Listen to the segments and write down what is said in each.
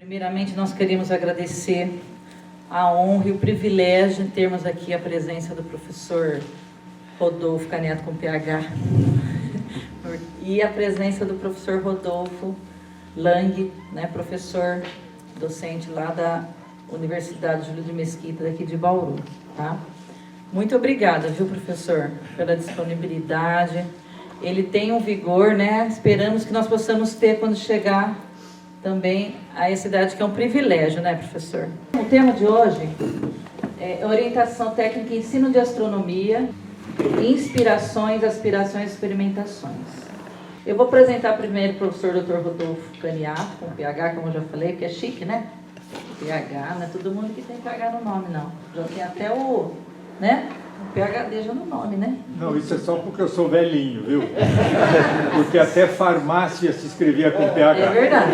Primeiramente, nós queremos agradecer a honra e o privilégio de termos aqui a presença do professor Rodolfo Caniato com PH e a presença do professor Rodolfo Lang, né, professor docente lá da Universidade Júlio de Mesquita, daqui de Bauru, tá? Muito obrigada, viu, professor, pela disponibilidade. Ele tem um vigor, né? Esperamos que nós possamos ter quando chegar também a essa idade, que é um privilégio, né, professor? O tema de hoje é orientação técnica e ensino de astronomia, inspirações, aspirações e experimentações. Eu vou apresentar primeiro o professor Dr. Rodolfo Caniato, com PH, como eu já falei, porque é chique, né? PH, não é todo mundo que tem PH no nome, não. Já tem até o, né? O PhD já no nome, né? Não, isso é só porque eu sou velhinho, viu? Porque até farmácia se escrevia com PH. É verdade.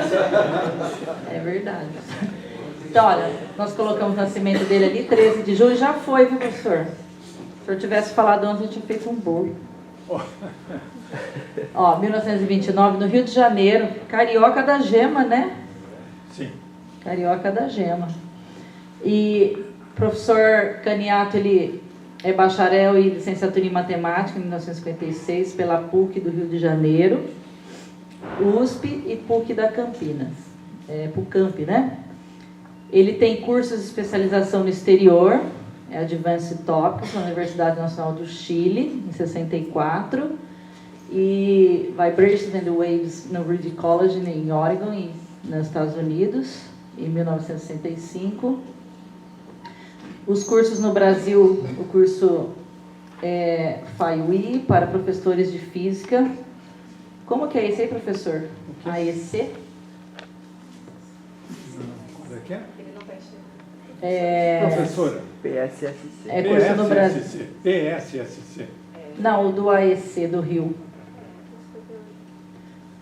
É verdade. Então, olha, nós colocamos o nascimento dele ali, 13 de julho, já foi, viu, professor? Se o senhor tivesse falado antes, eu tinha feito um bolo. Ó, 1929, no Rio de Janeiro, carioca da gema, né? Sim. Carioca da gema. E o professor Caniato, ele é bacharel e licenciatura em matemática em 1956 pela PUC do Rio de Janeiro, USP e PUC da Campinas, PUCamp, né? Ele tem cursos de especialização no exterior, Advanced Topics, na Universidade Nacional do Chile, em 64, e Vibrations and Waves no Reed College, em Oregon, nos Estados Unidos, em 1965. Os cursos no Brasil, o curso FAIUI, para professores de física. Como que é esse aí, professor? AEC? Como é que é? Professora? PSSC. É curso no Brasil. PSSC. Não, o do AEC, do Rio.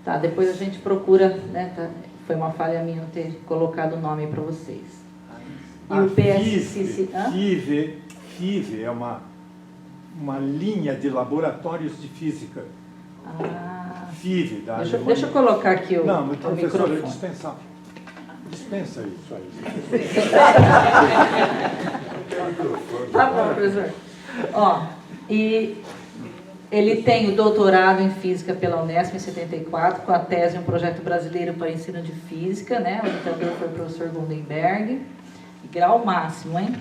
Tá, depois a gente procura, né? Tá, foi uma falha minha não ter colocado o nome para vocês. E o PSCC... FIV é uma linha de laboratórios de física. FIV, da Alemanha. Deixa eu colocar aqui o Não, mas professor, microfone. dispensa isso aí. Tá bom, professor. Ó, e ele tem o doutorado em física pela Unesp em 74, com a tese Um Projeto Brasileiro para Ensino de Física, né? O orientador foi o professor Goldenberg. Grau máximo, hein?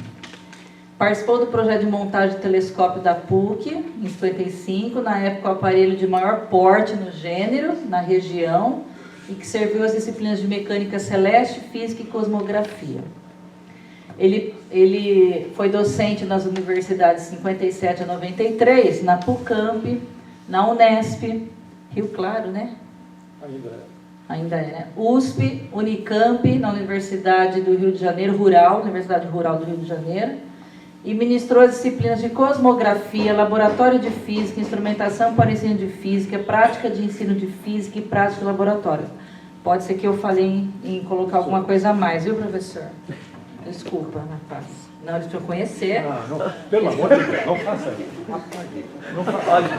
Participou do projeto de montagem de telescópio da PUC, em 55, na época o aparelho de maior porte no gênero, na região, e que serviu às disciplinas de mecânica celeste, física e cosmografia. Ele foi docente nas universidades 57 a 93, na PUCamp, na Unesp, Rio Claro, né? Ainda é, né? USP, Unicamp, na Universidade do Rio de Janeiro, Universidade Rural do Rio de Janeiro, e ministrou as disciplinas de cosmografia, laboratório de física, instrumentação para ensino de física, prática de ensino de física e prática de laboratório. Pode ser que eu falei em colocar alguma coisa a mais, viu, professor? Desculpa, rapaz. Não, eles precisam conhecer. Não, pelo amor de Deus, não faça isso. Não faça isso.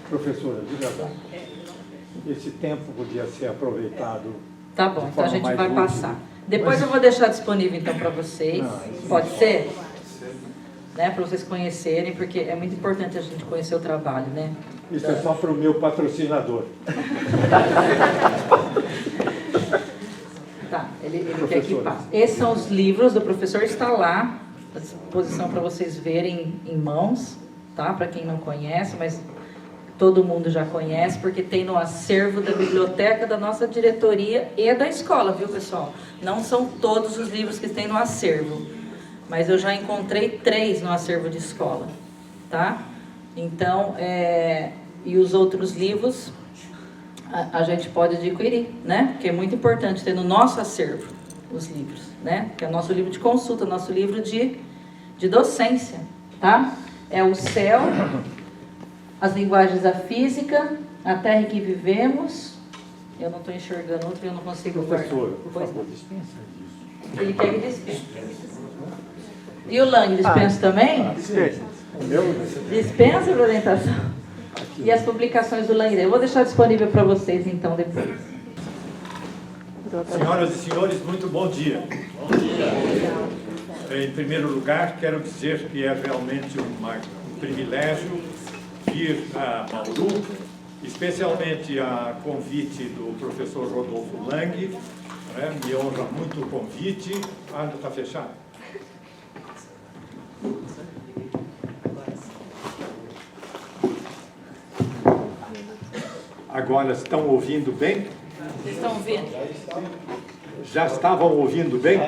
Professora, diga lá. Esse tempo podia ser aproveitado. Tá bom, então a gente vai passar. Depois Mas... eu vou deixar disponível então para vocês. Pode ser? Né, para vocês conhecerem, porque é muito importante a gente conhecer o trabalho, né? Isso é só para o meu patrocinador. Tá, ele quer que passe. Esses são os livros do professor, está lá à disposição para vocês verem em mãos, tá? Para quem não conhece, mas todo mundo já conhece, porque tem no acervo da biblioteca da nossa diretoria e da escola, viu, pessoal? Não são todos os livros que tem no acervo, mas eu já encontrei 3 no acervo de escola, tá? Então, e os outros livros a gente pode adquirir, né? Porque é muito importante ter no nosso acervo os livros, né? Que é o nosso livro de consulta, nosso livro de docência, tá? É o céu, as linguagens da física, a terra em que vivemos. Eu não estou enxergando outro e eu não consigo ver. Professora, por favor, dispensa isso. Ele quer que dispense. E o Lang dispensa também? Dispensa. Dispensa a apresentação. E as publicações do Lang. Eu vou deixar disponível para vocês então depois. Senhoras e senhores, muito bom dia. Bom dia. Em primeiro lugar, quero dizer que é realmente um privilégio vir a Bauru, especialmente a convite do professor Rodolfo Lang, né? Me honra muito o convite. Ah, está fechado. Agora estão ouvindo bem? Vocês estão ouvindo? Já estavam ouvindo bem?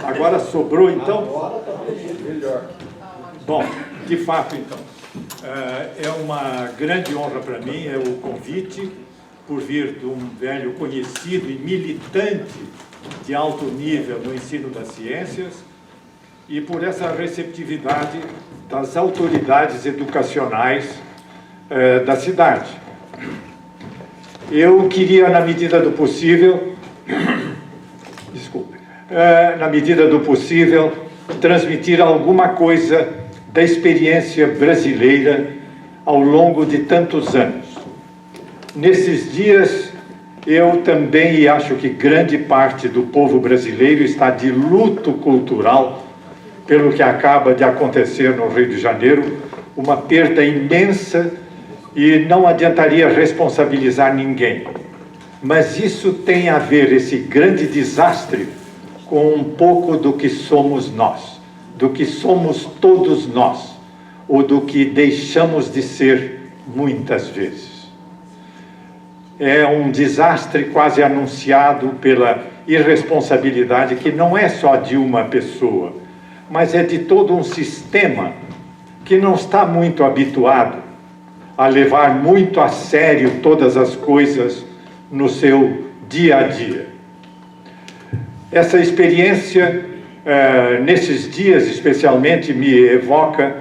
Agora sobrou, então? Bom, de fato, então, é uma grande honra para mim, é o convite por vir de um velho conhecido e militante de alto nível no ensino das ciências e por essa receptividade das autoridades educacionais da cidade. Eu queria, na medida do possível, na medida do possível, transmitir alguma coisa da experiência brasileira ao longo de tantos anos. Nesses dias, eu também, e acho que grande parte do povo brasileiro está de luto cultural pelo que acaba de acontecer no Rio de Janeiro, uma perda imensa, e não adiantaria responsabilizar ninguém. Mas isso tem a ver, esse grande desastre, com um pouco do que somos nós, do que somos todos nós, ou do que deixamos de ser muitas vezes. É um desastre quase anunciado pela irresponsabilidade que não é só de uma pessoa, mas é de todo um sistema que não está muito habituado a levar muito a sério todas as coisas no seu dia a dia. Essa experiência, nesses dias especialmente, me evoca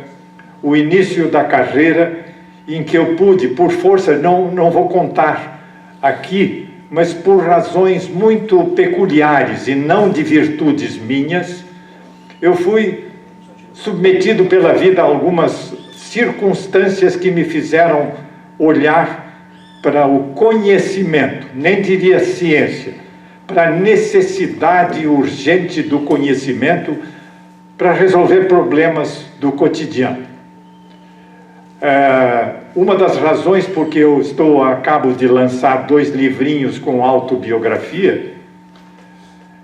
o início da carreira em que eu pude, por força, não vou contar aqui, mas por razões muito peculiares e não de virtudes minhas, eu fui submetido pela vida a algumas circunstâncias que me fizeram olhar para o conhecimento, nem diria ciência, para a necessidade urgente do conhecimento para resolver problemas do cotidiano. Uma das razões porque eu acabo de lançar 2 livrinhos com autobiografia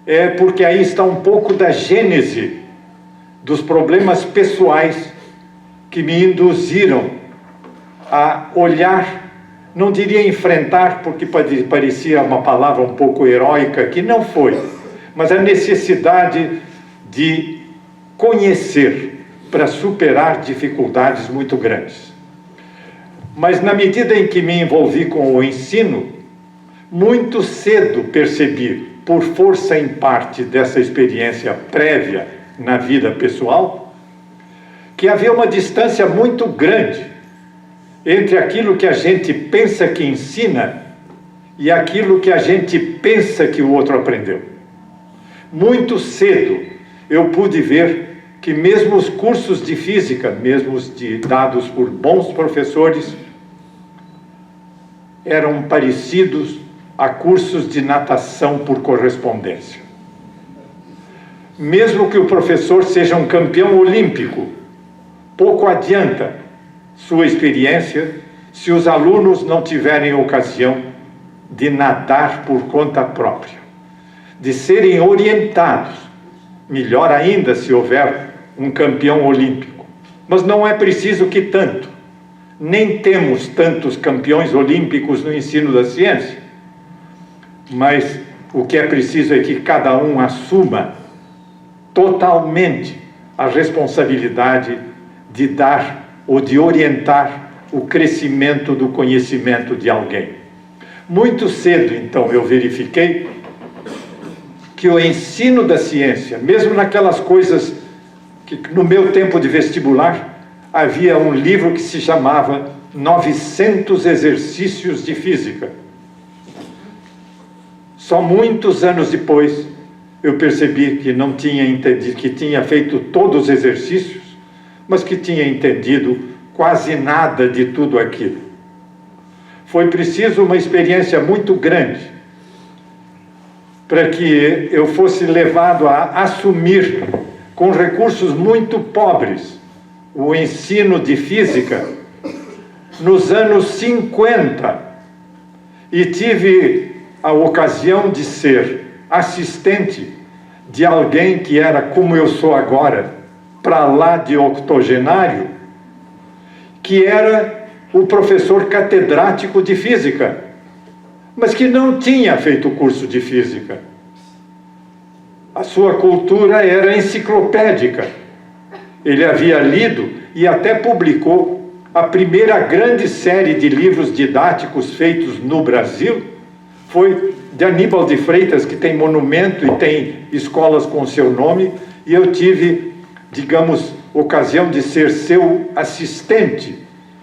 é porque aí está um pouco da gênese dos problemas pessoais que me induziram a olhar, não diria enfrentar, porque parecia uma palavra um pouco heróica, que não foi, mas a necessidade de conhecer para superar dificuldades muito grandes. Mas na medida em que me envolvi com o ensino, muito cedo percebi, por força em parte dessa experiência prévia na vida pessoal, que havia uma distância muito grande entre aquilo que a gente pensa que ensina e aquilo que a gente pensa que o outro aprendeu. Muito cedo eu pude ver que mesmo os cursos de física, mesmo os dados por bons professores, eram parecidos a cursos de natação por correspondência. Mesmo que o professor seja um campeão olímpico, pouco adianta sua experiência se os alunos não tiverem ocasião de nadar por conta própria, de serem orientados, melhor ainda se houver um campeão olímpico. Mas não é preciso que tanto, nem temos tantos campeões olímpicos no ensino da ciência, mas o que é preciso é que cada um assuma totalmente a responsabilidade de dar ou de orientar o crescimento do conhecimento de alguém. Muito cedo, então, eu verifiquei que o ensino da ciência, mesmo naquelas coisas que no meu tempo de vestibular, havia um livro que se chamava 900 Exercícios de Física. Só muitos anos depois eu percebi que não tinha entendido, que tinha feito todos os exercícios, mas que tinha entendido quase nada de tudo aquilo. Foi preciso uma experiência muito grande para que eu fosse levado a assumir, com recursos muito pobres, o ensino de física nos anos 50, e tive a ocasião de ser assistente de alguém que era, como eu sou agora, para lá de octogenário, que era o professor catedrático de física, mas que não tinha feito o curso de física. A sua cultura era enciclopédica. Ele havia lido e até publicou a primeira grande série de livros didáticos feitos no Brasil, foi de Aníbal de Freitas, que tem monumento e tem escolas com seu nome, e eu tive, digamos, ocasião de ser seu assistente,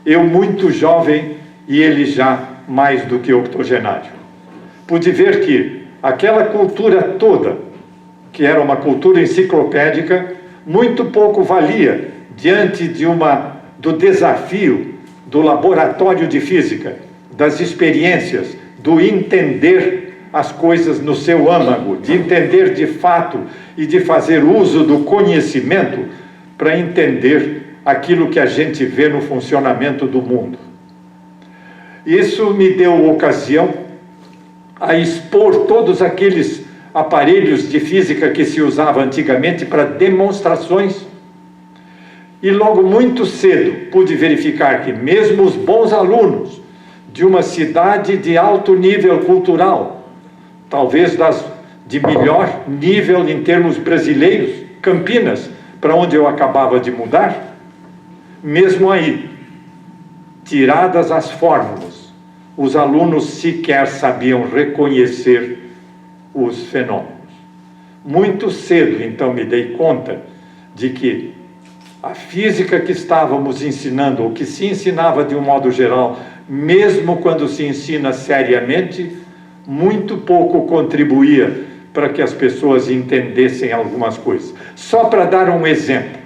eu muito jovem e ele já mais do que octogenário. Pude ver que aquela cultura toda, que era uma cultura enciclopédica, muito pouco valia diante do desafio do laboratório de física, das experiências, do entender as coisas no seu âmago, de entender de fato e de fazer uso do conhecimento para entender aquilo que a gente vê no funcionamento do mundo. Isso me deu ocasião a expor todos aqueles aparelhos de física que se usava antigamente para demonstrações. E logo muito cedo pude verificar que mesmo os bons alunos de uma cidade de alto nível cultural, talvez de melhor nível em termos brasileiros, Campinas, para onde eu acabava de mudar, mesmo aí, tiradas as fórmulas, os alunos sequer sabiam reconhecer os fenômenos. Muito cedo, então, me dei conta de que a física que estávamos ensinando, ou que se ensinava de um modo geral, mesmo quando se ensina seriamente, muito pouco contribuía para que as pessoas entendessem algumas coisas. Só para dar um exemplo,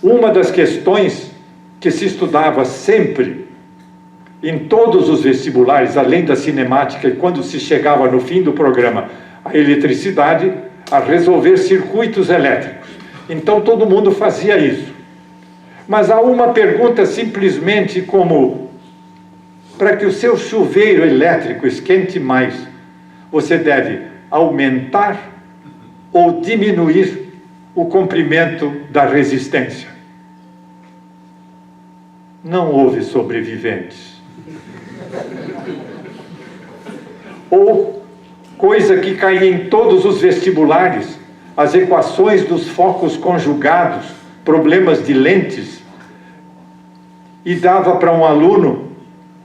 uma das questões que se estudava sempre em todos os vestibulares, além da cinemática, e quando se chegava no fim do programa, a eletricidade, a resolver circuitos elétricos. Então todo mundo fazia isso. Mas há uma pergunta simplesmente como: para que o seu chuveiro elétrico esquente mais, você deve aumentar ou diminuir o comprimento da resistência? Não houve sobreviventes. Ou, coisa que caía em todos os vestibulares, as equações dos focos conjugados, problemas de lentes, e dava para um aluno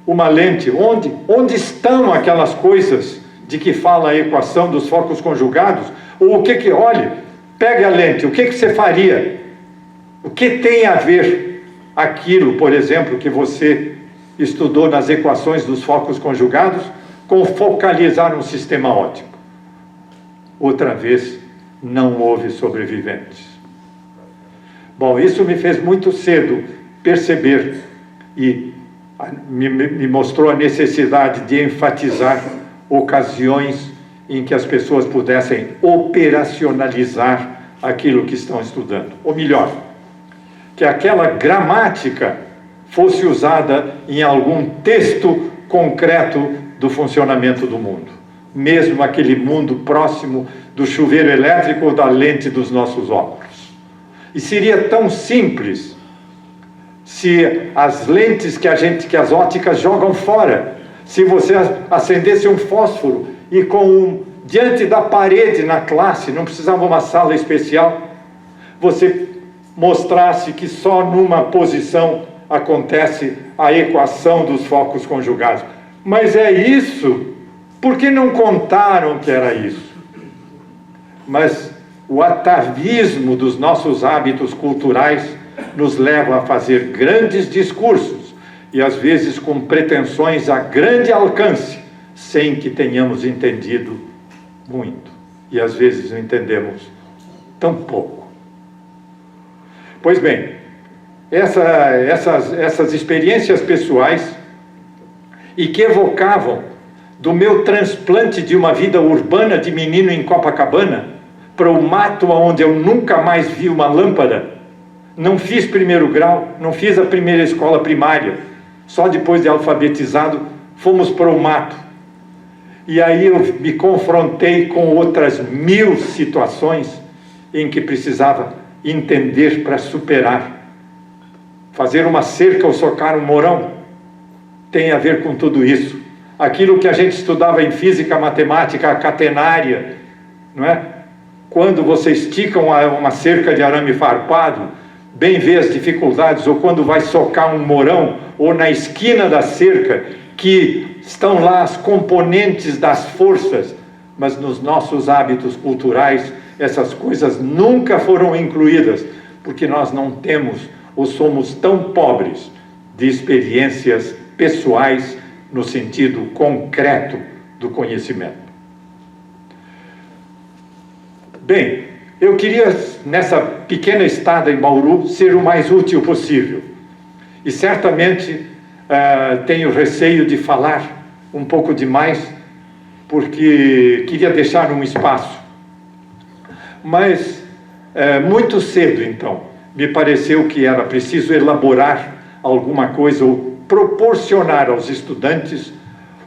uma lente. Onde estão aquelas coisas de que fala a equação dos focos conjugados? Ou olhe, pegue a lente, o que você faria? O que tem a ver aquilo, por exemplo, que você estudou nas equações dos focos conjugados, com focalizar um sistema óptico? Outra vez, não houve sobreviventes. Bom, isso me fez muito cedo perceber e me mostrou a necessidade de enfatizar ocasiões em que as pessoas pudessem operacionalizar aquilo que estão estudando. Ou melhor, que aquela gramática fosse usada em algum texto concreto do funcionamento do mundo, mesmo aquele mundo próximo do chuveiro elétrico ou da lente dos nossos óculos. E seria tão simples se as lentes que as óticas jogam fora, se você acendesse um fósforo e diante da parede na classe, não precisava uma sala especial, você mostrasse que só numa posição acontece a equação dos focos conjugados. Mas é isso? Por que não contaram que era isso? Mas o atavismo dos nossos hábitos culturais nos leva a fazer grandes discursos e às vezes com pretensões a grande alcance, sem que tenhamos entendido muito. E às vezes não entendemos tão pouco. Pois bem, essas experiências pessoais, e que evocavam do meu transplante de uma vida urbana de menino em Copacabana para o mato onde eu nunca mais vi uma lâmpada. Não fiz primeiro grau, não fiz a primeira escola primária. Só depois de alfabetizado, fomos para o mato. E aí eu me confrontei com outras 1000 situações em que precisava entender para superar. Fazer uma cerca ou socar um morão tem a ver com tudo isso. Aquilo que a gente estudava em física, matemática, a catenária, não é? Quando você estica uma cerca de arame farpado, bem vê as dificuldades, ou quando vai socar um morão, ou na esquina da cerca, que estão lá as componentes das forças, mas nos nossos hábitos culturais, essas coisas nunca foram incluídas, porque nós não temos, ou somos tão pobres de experiências pessoais, no sentido concreto do conhecimento. Bem, eu queria, nessa pequena estada em Bauru, ser o mais útil possível. E certamente tenho receio de falar um pouco demais, porque queria deixar um espaço. Mas, muito cedo, então, me pareceu que era preciso elaborar alguma coisa, ou proporcionar aos estudantes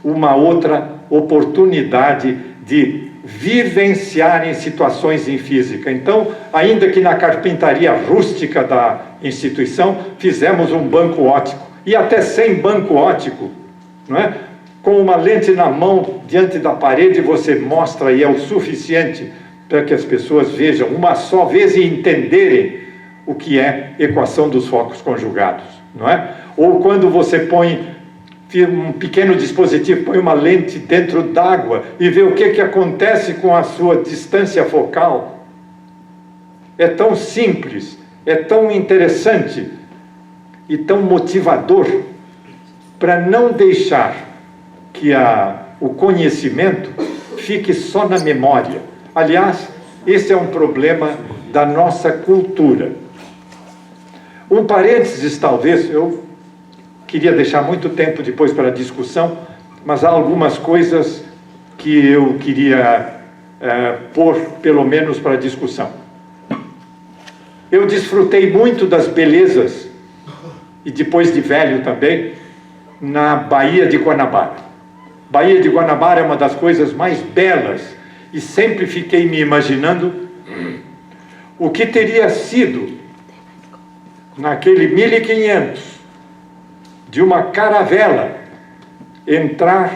uma outra oportunidade de vivenciarem situações em física. Então, ainda que na carpintaria rústica da instituição, fizemos um banco óptico, e até sem banco óptico, não é? Com uma lente na mão, diante da parede, você mostra, e é o suficiente para que as pessoas vejam uma só vez e entenderem o que é equação dos focos conjugados, não é? Ou quando você põe um pequeno dispositivo, põe uma lente dentro d'água e vê o que acontece com a sua distância focal. É tão simples, é tão interessante e tão motivador para não deixar que o conhecimento fique só na memória. Aliás, esse é um problema da nossa cultura. Um parênteses, talvez, eu queria deixar muito tempo depois para a discussão, mas há algumas coisas que eu queria pôr, pelo menos, para a discussão. Eu desfrutei muito das belezas, e depois de velho também, na Baía de Guanabara. Baía de Guanabara é uma das coisas mais belas, e sempre fiquei me imaginando o que teria sido naquele 1500, de uma caravela entrar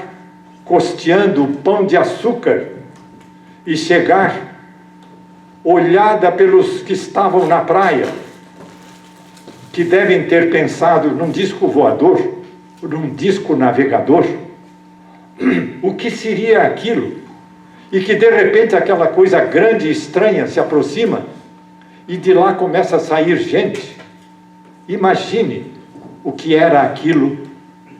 costeando o Pão de Açúcar e chegar olhada pelos que estavam na praia, que devem ter pensado num disco voador, num disco navegador, o que seria aquilo, e que de repente aquela coisa grande e estranha se aproxima e de lá começa a sair gente. Imagine o que era aquilo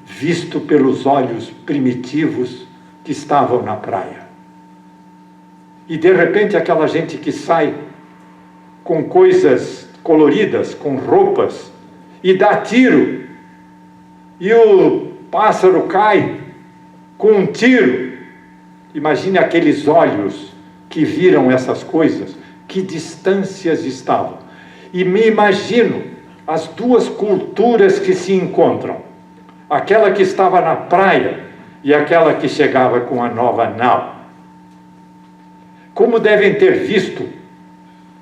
visto pelos olhos primitivos que estavam na praia. E de repente aquela gente que sai com coisas coloridas, com roupas, e dá tiro, e o pássaro cai com um tiro. Imagine aqueles olhos que viram essas coisas, que distâncias estavam. E me imagino as duas culturas que se encontram, aquela que estava na praia e aquela que chegava com a nova nau. Como devem ter visto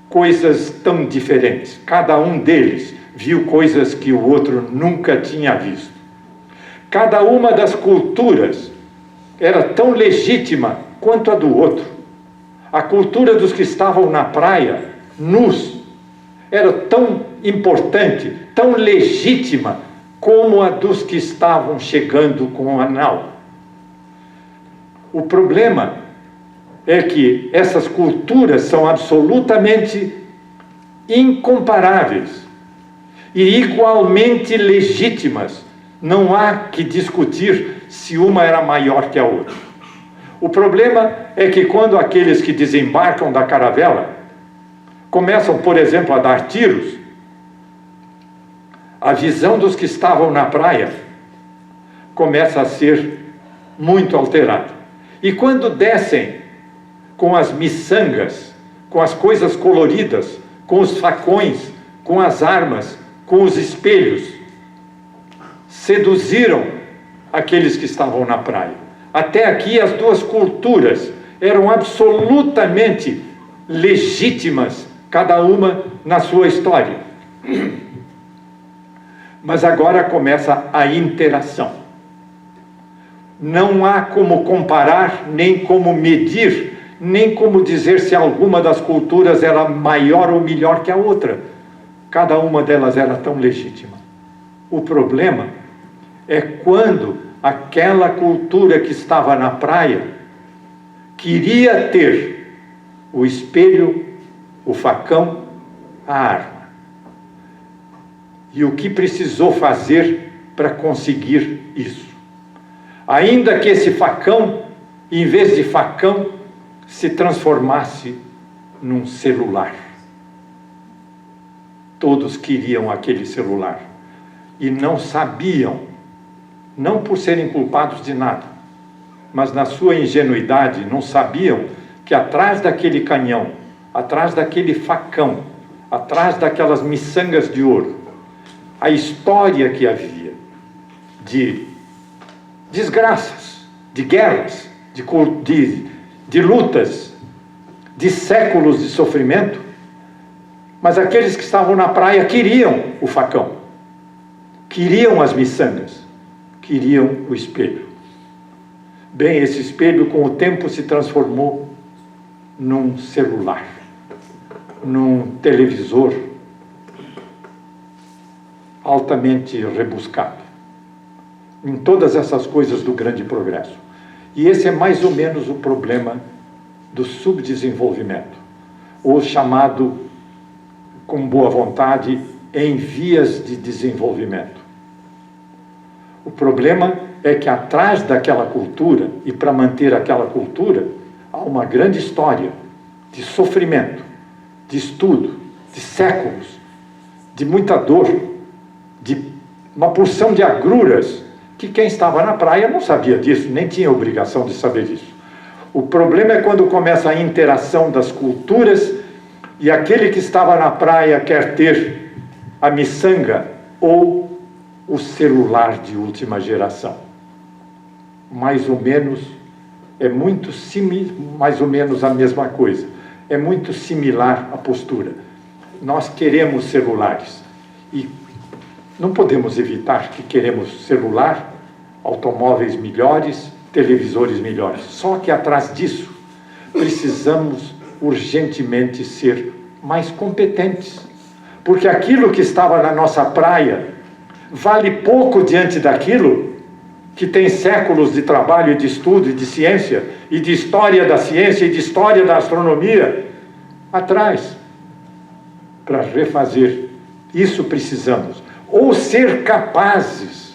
coisas tão diferentes. Cada um deles viu coisas que o outro nunca tinha visto. Cada uma das culturas era tão legítima quanto a do outro. A cultura dos que estavam na praia, nus, era tão importante, tão legítima, como a dos que estavam chegando com a nau. O problema é que essas culturas são absolutamente incomparáveis e igualmente legítimas. Não há que discutir se uma era maior que a outra. O problema é que quando aqueles que desembarcam da caravela começam, por exemplo, a dar tiros, a visão dos que estavam na praia começa a ser muito alterado. E quando descem com as miçangas, com as coisas coloridas, com os facões, com as armas, com os espelhos, seduziram aqueles que estavam na praia. Até aqui as duas culturas eram absolutamente legítimas, cada uma na sua história. Mas agora começa a interação. Não há como comparar, nem como medir, nem como dizer se alguma das culturas era maior ou melhor que a outra. Cada uma delas era tão legítima. O problema é quando aquela cultura que estava na praia queria ter o espelho, o facão, a arma. E o que precisou fazer para conseguir isso? Ainda que esse facão, em vez de facão, se transformasse num celular. Todos queriam aquele celular e não sabiam, não por serem culpados de nada, mas na sua ingenuidade não sabiam que atrás daquele canhão, atrás daquele facão, atrás daquelas miçangas de ouro, a história que havia de desgraças, de guerras, de lutas, de séculos de sofrimento, mas aqueles que estavam na praia queriam o facão, queriam as miçangas, queriam o espelho. Bem, esse espelho com o tempo se transformou num celular, num televisor altamente rebuscado, em todas essas coisas do grande progresso. E esse é mais ou menos o problema do subdesenvolvimento, ou chamado, com boa vontade, em vias de desenvolvimento. O problema é que atrás daquela cultura, e para manter aquela cultura, há uma grande história de sofrimento, de estudo, de séculos, de muita dor, de uma porção de agruras, que quem estava na praia não sabia disso, nem tinha obrigação de saber disso. O problema é quando começa a interação das culturas e aquele que estava na praia quer ter a miçanga ou o celular de última geração. Mais ou menos, mais ou menos a mesma coisa. É muito similar a postura. Nós queremos celulares e não podemos evitar que queremos celular, automóveis melhores, televisores melhores. Só que atrás disso, precisamos urgentemente ser mais competentes. Porque aquilo que estava na nossa praia vale pouco diante daquilo que tem séculos de trabalho, de estudo, e de ciência, e de história da ciência, e de história da astronomia atrás. Para refazer isso precisamos ou ser capazes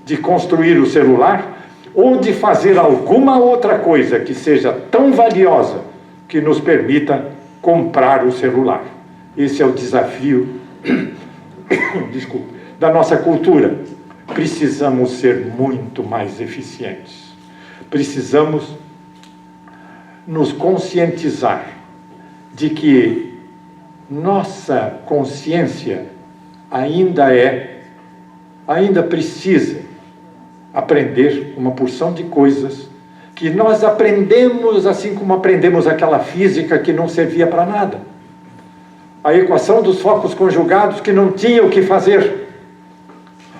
de construir o celular, ou de fazer alguma outra coisa que seja tão valiosa que nos permita comprar o celular. Esse é o desafio da nossa cultura. Precisamos ser muito mais eficientes. Precisamos nos conscientizar de que nossa consciência ainda precisa aprender uma porção de coisas que nós aprendemos assim como aprendemos aquela física que não servia para nada. A equação dos focos conjugados que não tinha o que fazer.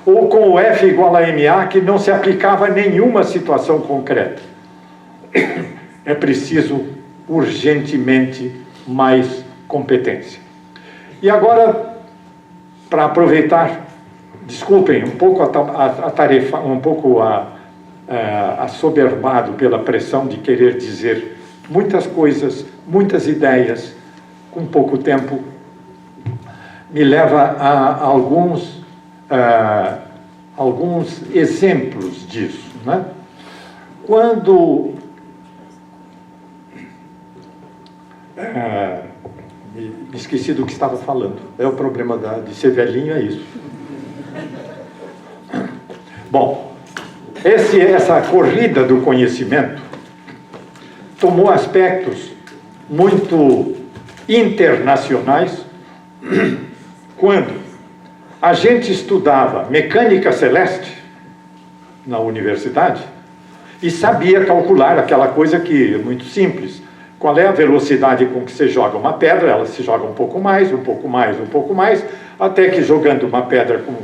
Ou com o F igual a MA que não se aplicava a nenhuma situação concreta. É preciso urgentemente mais competência. E agora, para aproveitar, desculpem, um pouco assoberbado pela pressão de querer dizer muitas coisas, muitas ideias, com pouco tempo, me leva a alguns exemplos disso, né? Quando me esqueci do que estava falando. É o problema de ser velhinho, é isso. Bom, Essa corrida do conhecimento tomou aspectos muito internacionais quando a gente estudava mecânica celeste na universidade e sabia calcular aquela coisa que é muito simples. Qual é a velocidade com que você joga uma pedra? Ela se joga um pouco mais, um pouco mais, um pouco mais, até que jogando uma pedra com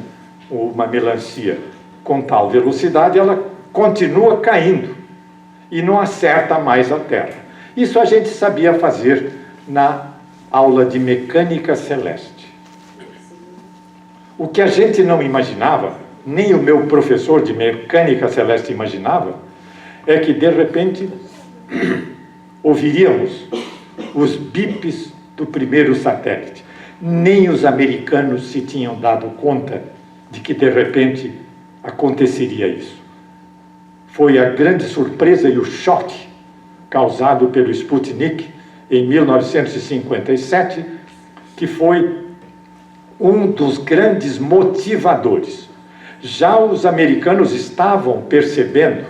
uma melancia com tal velocidade, ela continua caindo e não acerta mais a terra. Isso a gente sabia fazer na aula de mecânica celeste. O que a gente não imaginava, nem o meu professor de mecânica celeste imaginava, é que de repente ouviríamos os bips do primeiro satélite. Nem os americanos se tinham dado conta de que de repente aconteceria isso. Foi a grande surpresa e o choque causado pelo Sputnik em 1957, que foi um dos grandes motivadores. Já os americanos estavam percebendo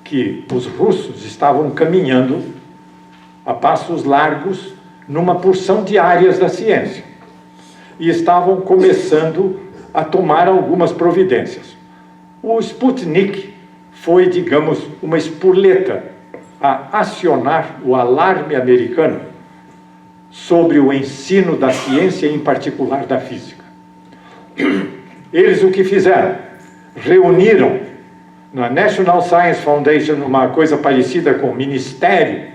que os russos estavam caminhando a passos largos numa porção de áreas da ciência e estavam começando a tomar algumas providências. O Sputnik foi, digamos, uma espoleta a acionar o alarme americano sobre o ensino da ciência, em particular da física. Eles o que fizeram? Reuniram na National Science Foundation uma coisa parecida com o Ministério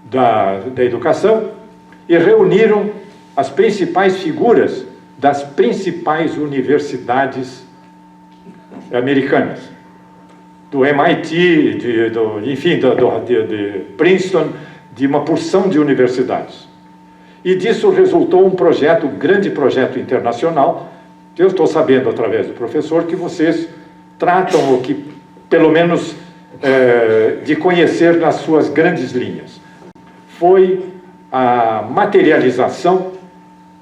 da Educação e reuniram as principais figuras das principais universidades americanas, do MIT, de Princeton, de uma porção de universidades. E disso resultou um projeto, um grande projeto internacional, que eu estou sabendo através do professor que vocês tratam o que, pelo menos, de conhecer nas suas grandes linhas. Foi a materialização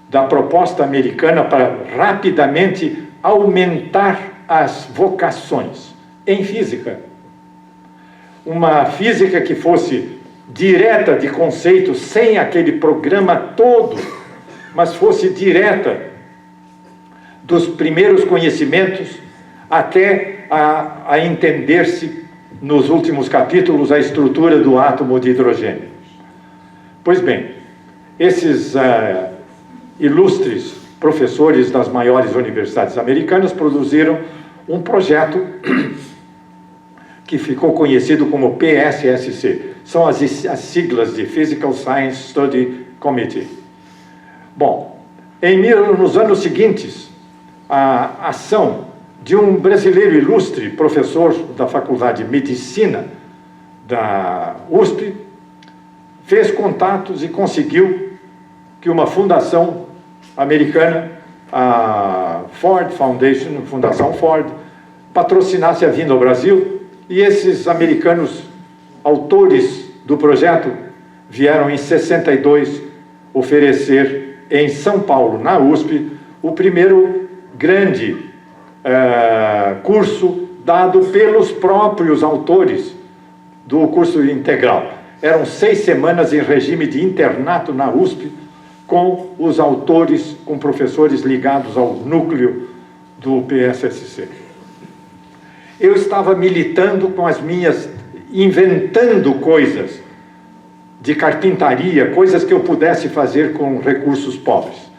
da proposta americana para rapidamente aumentar as vocações em física. Uma física que fosse direta de conceito, sem aquele programa todo, mas fosse direta dos primeiros conhecimentos até a entender-se, nos últimos capítulos, a estrutura do átomo de hidrogênio. Pois bem, esses ilustres professores das maiores universidades americanas produziram um projeto que ficou conhecido como PSSC. São as siglas de Physical Science Study Committee. Bom, nos anos seguintes, a ação de um brasileiro ilustre, professor da Faculdade de Medicina da USP, fez contatos e conseguiu que uma fundação americana, a Ford Foundation, Fundação Ford, patrocinasse a vinda ao Brasil, e esses americanos, autores do projeto, vieram em 62 oferecer em São Paulo, na USP, o primeiro grande curso dado pelos próprios autores do curso integral. Eram 6 semanas em regime de internato na USP, com os autores, com professores ligados ao núcleo do PSSC. Eu estava militando com as minhas, inventando coisas de carpintaria, coisas que eu pudesse fazer com recursos pobres.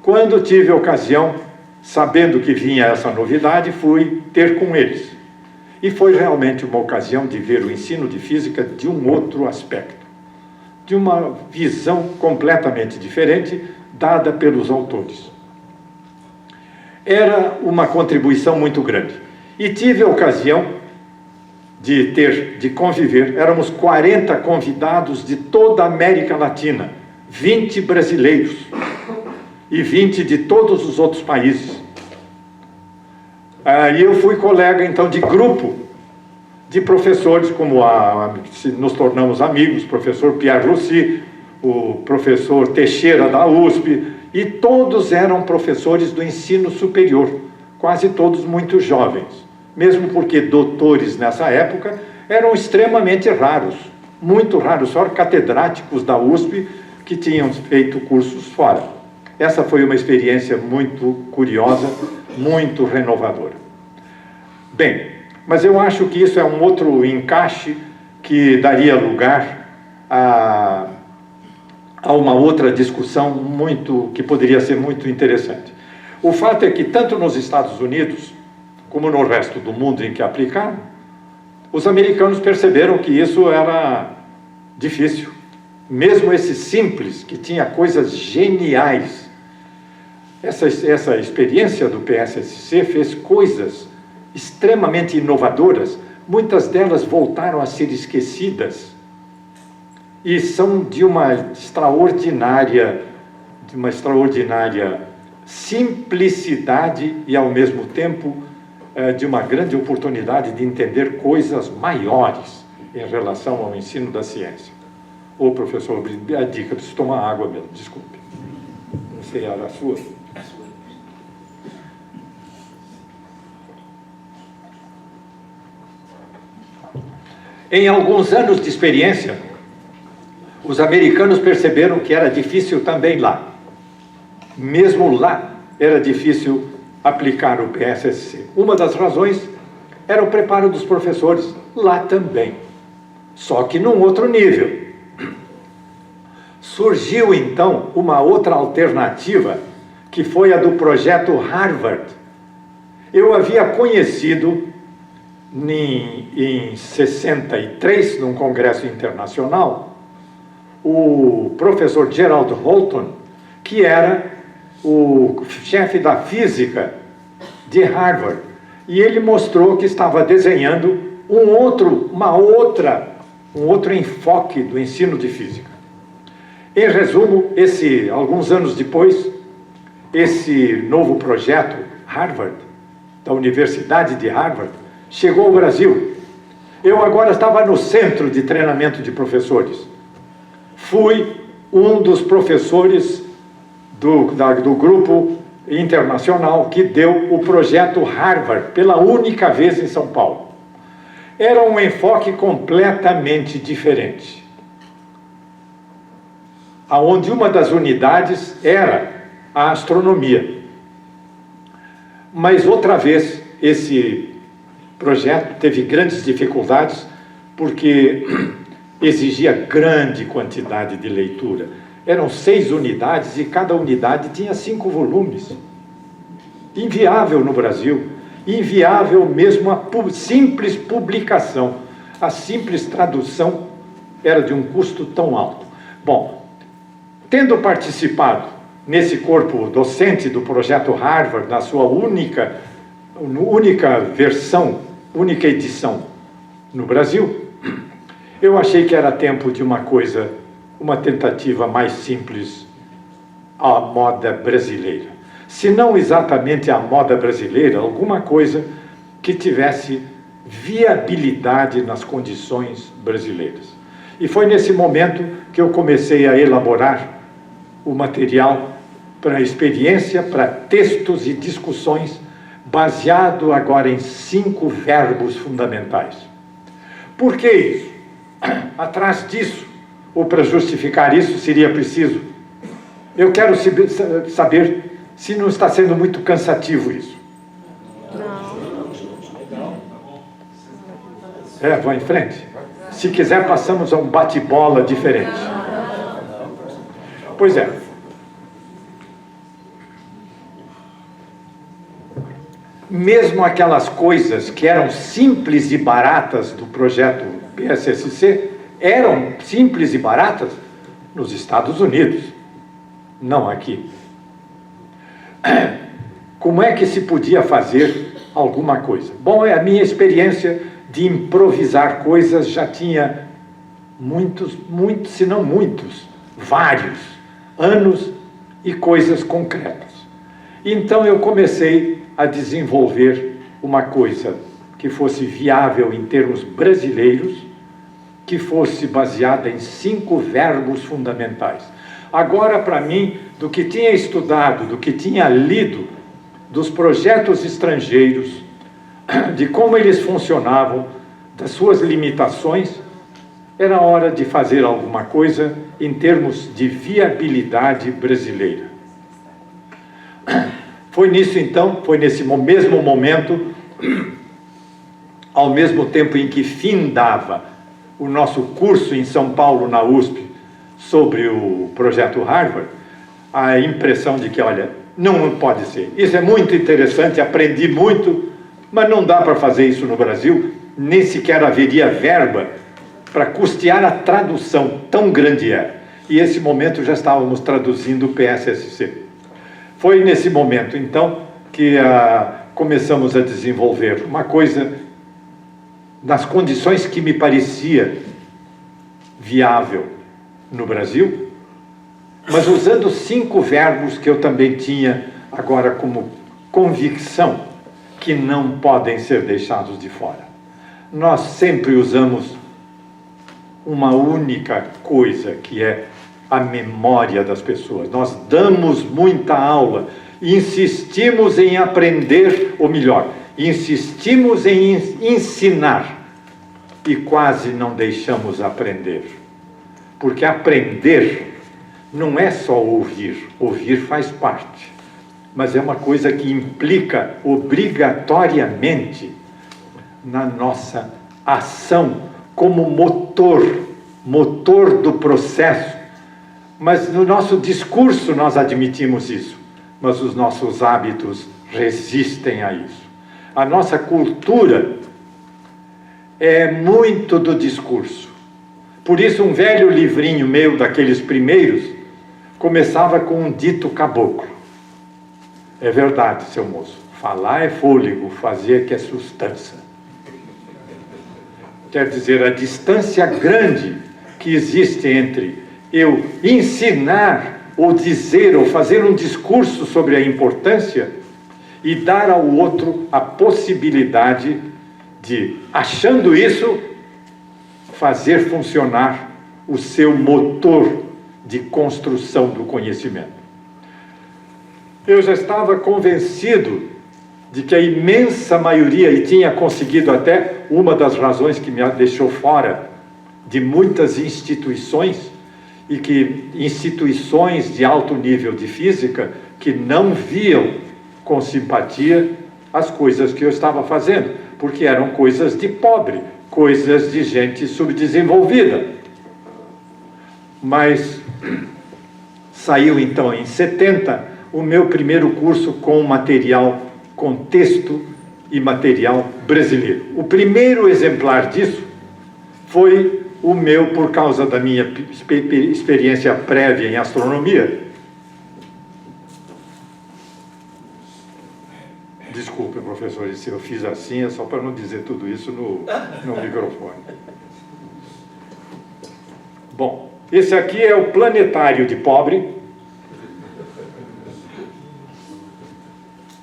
Quando tive a ocasião, sabendo que vinha essa novidade, fui ter com eles. E foi realmente uma ocasião de ver o ensino de física de um outro aspecto, de uma visão completamente diferente, dada pelos autores. Era uma contribuição muito grande. E tive a ocasião de conviver, éramos 40 convidados de toda a América Latina, 20 brasileiros e 20 de todos os outros países. E eu fui colega, então, de grupo de professores, como nos tornamos amigos, o professor Pierre Lucy, o professor Teixeira da USP, e todos eram professores do ensino superior, quase todos muito jovens, mesmo porque doutores nessa época eram extremamente raros, muito raros, só catedráticos da USP que tinham feito cursos fora. Essa foi uma experiência muito curiosa, muito renovadora. Bem, mas eu acho que isso é um outro encaixe que daria lugar a uma outra discussão que poderia ser muito interessante. O fato é que tanto nos Estados Unidos, como no resto do mundo em que aplicaram, os americanos perceberam que isso era difícil. Mesmo esse simples, que tinha coisas geniais, essa experiência do PSSC fez coisas extremamente inovadoras, muitas delas voltaram a ser esquecidas e são de uma extraordinária simplicidade e, ao mesmo tempo, de uma grande oportunidade de entender coisas maiores em relação ao ensino da ciência. Ô, professor, a dica, preciso tomar água mesmo, desculpe. Não sei, era a sua? Em alguns anos de experiência, os americanos perceberam que era difícil também lá. Mesmo lá, era difícil aplicar o PSSC. Uma das razões era o preparo dos professores, lá também. Só que num outro nível. Surgiu, então, uma outra alternativa, que foi a do projeto Harvard. Eu havia conhecido, em 63, num congresso internacional, o professor Gerald Holton, que era o chefe da física de Harvard, e ele mostrou que estava desenhando um outro enfoque do ensino de física. Em resumo, alguns anos depois, esse novo projeto Harvard, da Universidade de Harvard, chegou ao Brasil. Eu agora estava no centro de treinamento de professores. Fui um dos professores do grupo internacional que deu o projeto Harvard pela única vez em São Paulo. Era um enfoque completamente diferente, aonde uma das unidades era a astronomia. Mas outra vez esse projeto teve grandes dificuldades porque exigia grande quantidade de leitura. Eram 6 unidades e cada unidade tinha 5 volumes. Inviável no Brasil, inviável mesmo a simples publicação. A simples tradução era de um custo tão alto. Bom, tendo participado nesse corpo docente do projeto Harvard, na sua única versão, única edição no Brasil, eu achei que era tempo de uma tentativa mais simples à moda brasileira. Se não exatamente à moda brasileira, alguma coisa que tivesse viabilidade nas condições brasileiras. E foi nesse momento que eu comecei a elaborar o material para experiência, para textos e discussões, baseado agora em 5 verbos fundamentais. Por que isso? Atrás disso, ou para justificar isso, seria preciso. Eu quero saber se não está sendo muito cansativo isso. Não. Vou em frente. Se quiser, passamos a um bate-bola diferente. Pois é. Mesmo aquelas coisas que eram simples e baratas do projeto PSSC, eram simples e baratas nos Estados Unidos, não aqui. Como é que se podia fazer alguma coisa? Bom, a minha experiência de improvisar coisas já tinha muitos, se não muitos, vários anos e coisas concretas. Então eu comecei a desenvolver uma coisa que fosse viável em termos brasileiros, que fosse baseada em 5 verbos fundamentais. Agora, para mim, do que tinha estudado, do que tinha lido, dos projetos estrangeiros, de como eles funcionavam, das suas limitações, era hora de fazer alguma coisa em termos de viabilidade brasileira. Foi nisso então, foi nesse mesmo momento, ao mesmo tempo em que findava o nosso curso em São Paulo, na USP, sobre o projeto Harvard, a impressão de que, olha, não pode ser. Isso é muito interessante, aprendi muito, mas não dá para fazer isso no Brasil, nem sequer haveria verba para custear a tradução, tão grande era. E esse momento já estávamos traduzindo o PSSC. Foi nesse momento, então, que começamos a desenvolver uma coisa nas condições que me parecia viável no Brasil, mas usando 5 verbos que eu também tinha agora como convicção que não podem ser deixados de fora. Nós sempre usamos uma única coisa, que é a memória das pessoas. Nós damos muita aula, insistimos em aprender, ou melhor, insistimos em ensinar e quase não deixamos aprender. Porque aprender não é só ouvir, ouvir faz parte, mas é uma coisa que implica obrigatoriamente na nossa ação como motor do processo. Mas no nosso discurso nós admitimos isso, mas os nossos hábitos resistem a isso. A nossa cultura é muito do discurso. Por isso um velho livrinho meu, daqueles primeiros, começava com um dito caboclo. É verdade, seu moço, falar é fôlego, fazer que é sustância. Quer dizer, a distância grande que existe entre eu ensinar, ou dizer, ou fazer um discurso sobre a importância e dar ao outro a possibilidade de, achando isso, fazer funcionar o seu motor de construção do conhecimento. Eu já estava convencido de que a imensa maioria, e tinha conseguido até uma das razões que me deixou fora de muitas instituições, e que instituições de alto nível de física que não viam com simpatia as coisas que eu estava fazendo, porque eram coisas de pobre, coisas de gente subdesenvolvida. Mas saiu então em 70 o meu primeiro curso com material, com texto e material brasileiro. O primeiro exemplar disso foi o meu, por causa da minha experiência prévia em astronomia. Desculpe, professor, se eu fiz assim, é só para não dizer tudo isso no microfone. Bom, esse aqui é o planetário de pobre.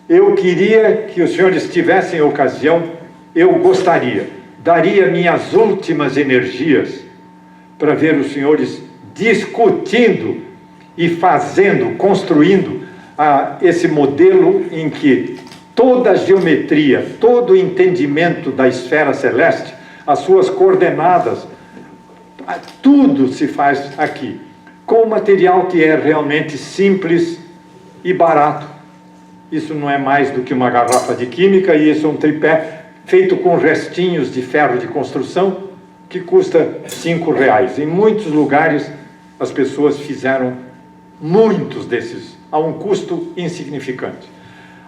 Eu queria que os senhores tivessem ocasião, eu gostaria, daria minhas últimas energias para ver os senhores discutindo e fazendo, construindo esse modelo em que toda a geometria, todo o entendimento da esfera celeste, as suas coordenadas, tudo se faz aqui, com um material que é realmente simples e barato. Isso não é mais do que uma garrafa de química, e isso é um tripé feito com restinhos de ferro de construção, que custa R$5. Em muitos lugares, as pessoas fizeram muitos desses, a um custo insignificante.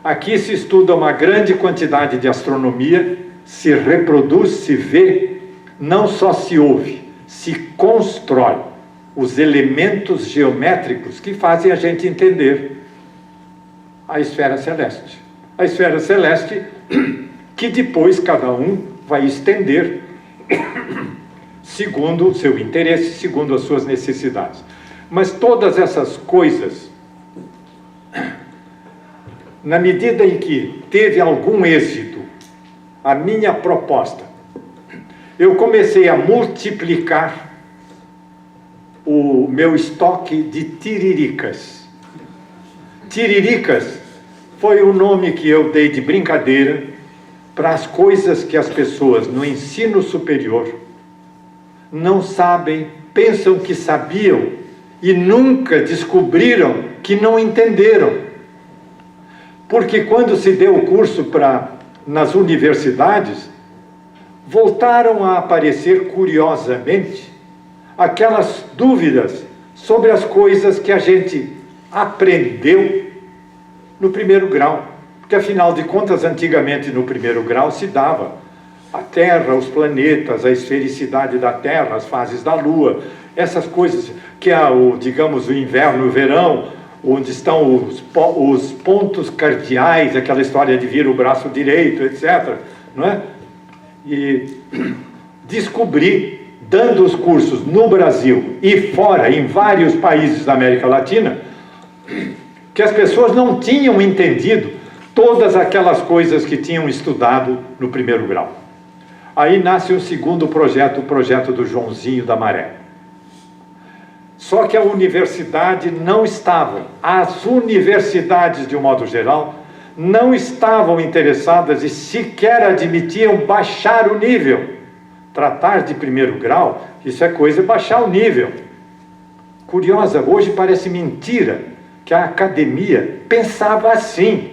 Aqui se estuda uma grande quantidade de astronomia, se reproduz, se vê, não só se ouve, se constrói os elementos geométricos que fazem a gente entender a esfera celeste. A esfera celeste que depois cada um vai estender segundo o seu interesse, segundo as suas necessidades. Mas todas essas coisas, na medida em que teve algum êxito a minha proposta, eu comecei a multiplicar o meu estoque de tiriricas. Tiriricas foi o nome que eu dei de brincadeira para as coisas que as pessoas no ensino superior não sabem, pensam que sabiam e nunca descobriram que não entenderam. Porque quando se deu o curso nas universidades, voltaram a aparecer curiosamente aquelas dúvidas sobre as coisas que a gente aprendeu no primeiro grau. Porque, afinal de contas, antigamente no primeiro grau se dava a Terra, os planetas, a esfericidade da Terra, as fases da Lua, essas coisas que é, digamos, o inverno e o verão, onde estão os pontos cardeais, aquela história de vir o braço direito, etc. Não é? E descobri, dando os cursos no Brasil e fora, em vários países da América Latina, que as pessoas não tinham entendido todas aquelas coisas que tinham estudado no primeiro grau. Aí nasce um segundo projeto, o projeto do Joãozinho da Maré. Só que a universidade não estava, as universidades, de um modo geral, não estavam interessadas e sequer admitiam baixar o nível. Tratar de primeiro grau, isso é coisa de baixar o nível. Curiosa, hoje parece mentira que a academia pensava assim.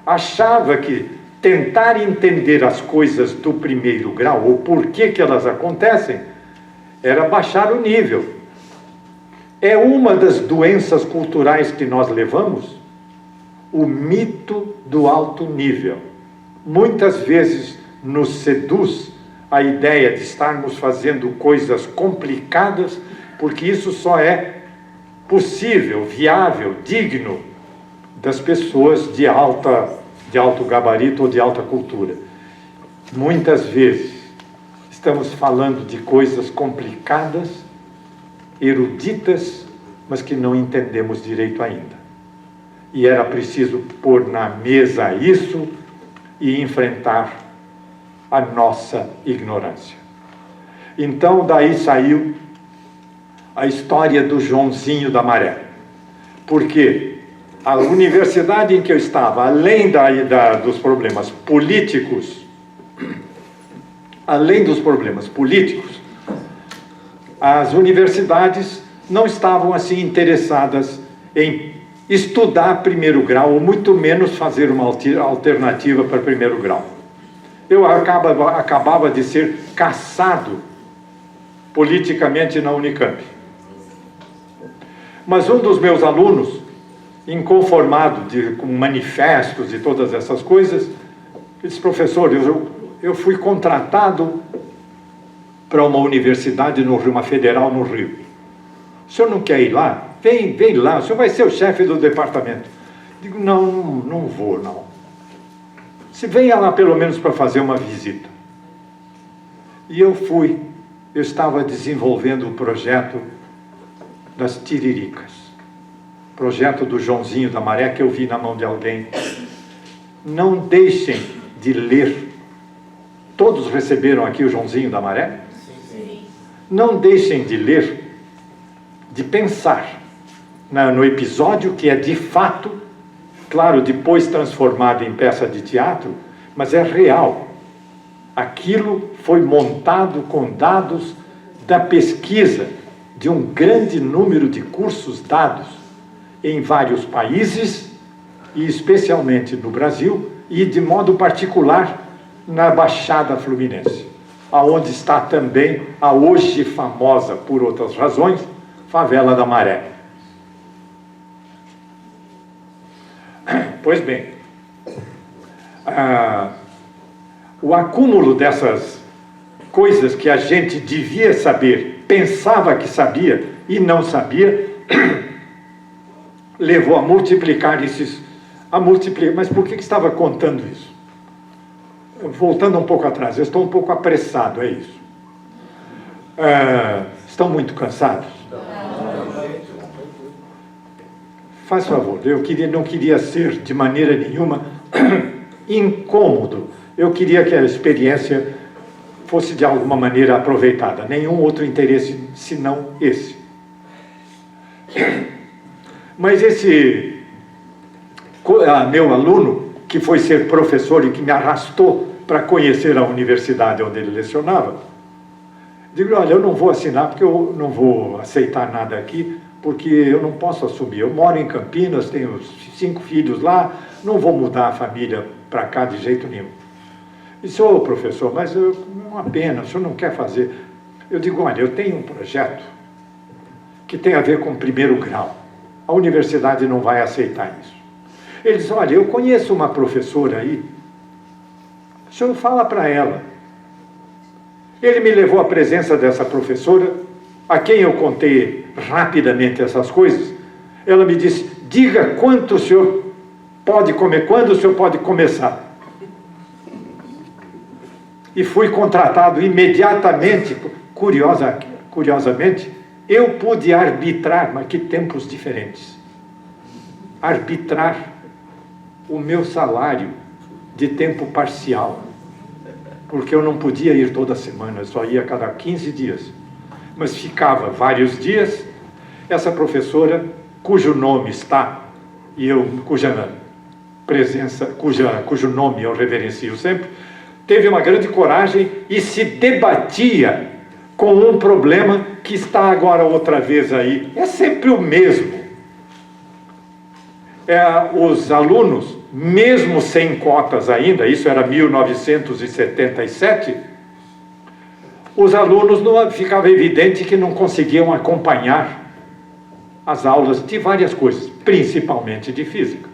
Achava que tentar entender as coisas do primeiro grau, ou por que elas acontecem, era baixar o nível. É uma das doenças culturais que nós levamos, o mito do alto nível. Muitas vezes nos seduz a ideia de estarmos fazendo coisas complicadas, porque isso só é possível, viável, digno das pessoas de alto gabarito ou de alta cultura. Muitas vezes estamos falando de coisas complicadas, eruditas, mas que não entendemos direito ainda. E era preciso pôr na mesa isso e enfrentar a nossa ignorância. Então, daí saiu a história do Joãozinho da Maré. Porque a universidade em que eu estava, além dos problemas políticos, as universidades não estavam assim interessadas em estudar primeiro grau, ou muito menos fazer uma alternativa para primeiro grau. Eu acabava de ser caçado politicamente na Unicamp. Mas um dos meus alunos, inconformado com manifestos e todas essas coisas, disse: professor, eu fui contratado para uma universidade no Rio, uma federal no Rio. O senhor não quer ir lá? Vem lá, o senhor vai ser o chefe do departamento. Digo: não vou, não. Se venha lá pelo menos para fazer uma visita. E eu fui. Eu estava desenvolvendo o projeto das tiriricas. Projeto do Joãozinho da Maré, que eu vi na mão de alguém. Não deixem de ler. Todos receberam aqui o Joãozinho da Maré? Sim. Não deixem de ler, de pensar no episódio que é de fato, claro, depois transformado em peça de teatro, mas é real. Aquilo foi montado com dados da pesquisa de um grande número de cursos dados em vários países, e especialmente no Brasil, e de modo particular na Baixada Fluminense, aonde está também a hoje famosa, por outras razões, Favela da Maré. Pois bem, o acúmulo dessas coisas que a gente devia saber, pensava que sabia e não sabia, levou a multiplicar mas por que estava contando isso? Voltando um pouco atrás, eu estou um pouco apressado, é isso. Estão muito cansados? Faz favor, não queria ser de maneira nenhuma incômodo. Eu queria que a experiência fosse de alguma maneira aproveitada. Nenhum outro interesse senão esse. Mas esse meu aluno, que foi ser professor e que me arrastou para conhecer a universidade onde ele lecionava. Digo, olha, eu não vou assinar porque eu não vou aceitar nada aqui, porque eu não posso assumir. Eu moro em Campinas, tenho 5 filhos lá, não vou mudar a família para cá de jeito nenhum. Disse, ô professor, mas é uma pena, o senhor não quer fazer. Eu digo, olha, eu tenho um projeto que tem a ver com 1º grau. A universidade não vai aceitar isso. Ele diz, olha, eu conheço uma professora aí, o senhor fala para ela. Ele me levou à presença dessa professora, a quem eu contei rapidamente essas coisas. Ela me disse, diga quanto o senhor pode comer, quando o senhor pode começar. E fui contratado imediatamente, curiosamente, eu pude arbitrar, mas que tempos diferentes, arbitrar o meu salário de tempo parcial, porque eu não podia ir toda semana, eu só ia a cada 15 dias, mas ficava vários dias. Essa professora, cujo nome está, e eu, cujo nome eu reverencio sempre, teve uma grande coragem e se debatia com um problema que está agora outra vez aí. É sempre o mesmo. Os alunos, mesmo sem cotas ainda, isso era 1977, os alunos, ficava evidente que não conseguiam acompanhar as aulas de várias coisas, principalmente de física.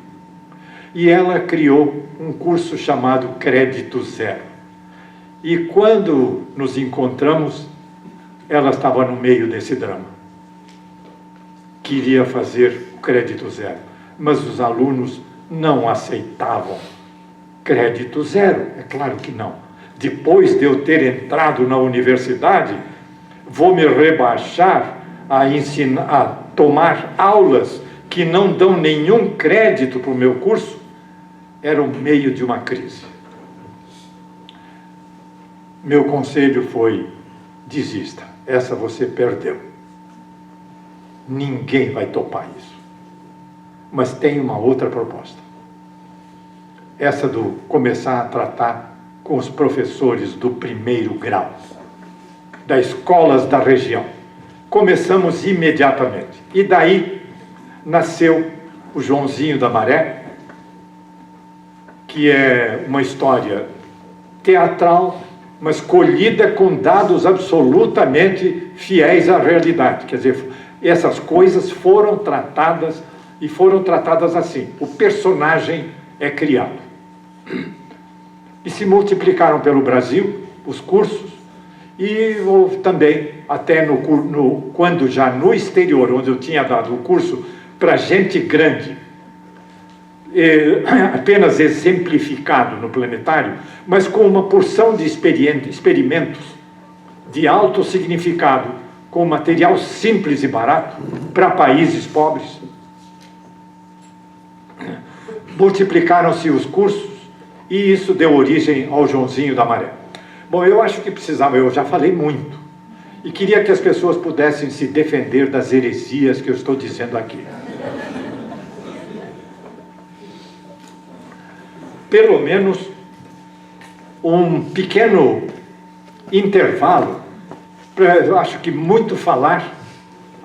E ela criou um curso chamado Crédito Zero. E quando nos encontramos, ela estava no meio desse drama. Queria fazer o Crédito Zero, mas os alunos não aceitavam Crédito Zero. É claro que não. Depois de eu ter entrado na universidade, vou me rebaixar a tomar aulas que não dão nenhum crédito para o meu curso? Era o meio de uma crise. Meu conselho foi, desista, essa você perdeu. Ninguém vai topar isso. Mas tem uma outra proposta. Essa do começar a tratar com os professores do 1º grau, das escolas da região. Começamos imediatamente. E daí nasceu o Joãozinho da Maré, que é uma história teatral, mas colhida com dados absolutamente fiéis à realidade. Quer dizer, essas coisas foram tratadas, e foram tratadas assim. O personagem é criado. E se multiplicaram pelo Brasil os cursos, e também, até quando já no exterior, onde eu tinha dado o curso para gente grande, apenas exemplificado no planetário, mas com uma porção de experimentos de alto significado, com material simples e barato, para países pobres. Multiplicaram-se os cursos, e isso deu origem ao Joãozinho da Maré. Bom, eu acho que precisava, eu já falei muito, e queria que as pessoas pudessem se defender das heresias que eu estou dizendo aqui. Pelo menos um pequeno intervalo, eu acho que muito falar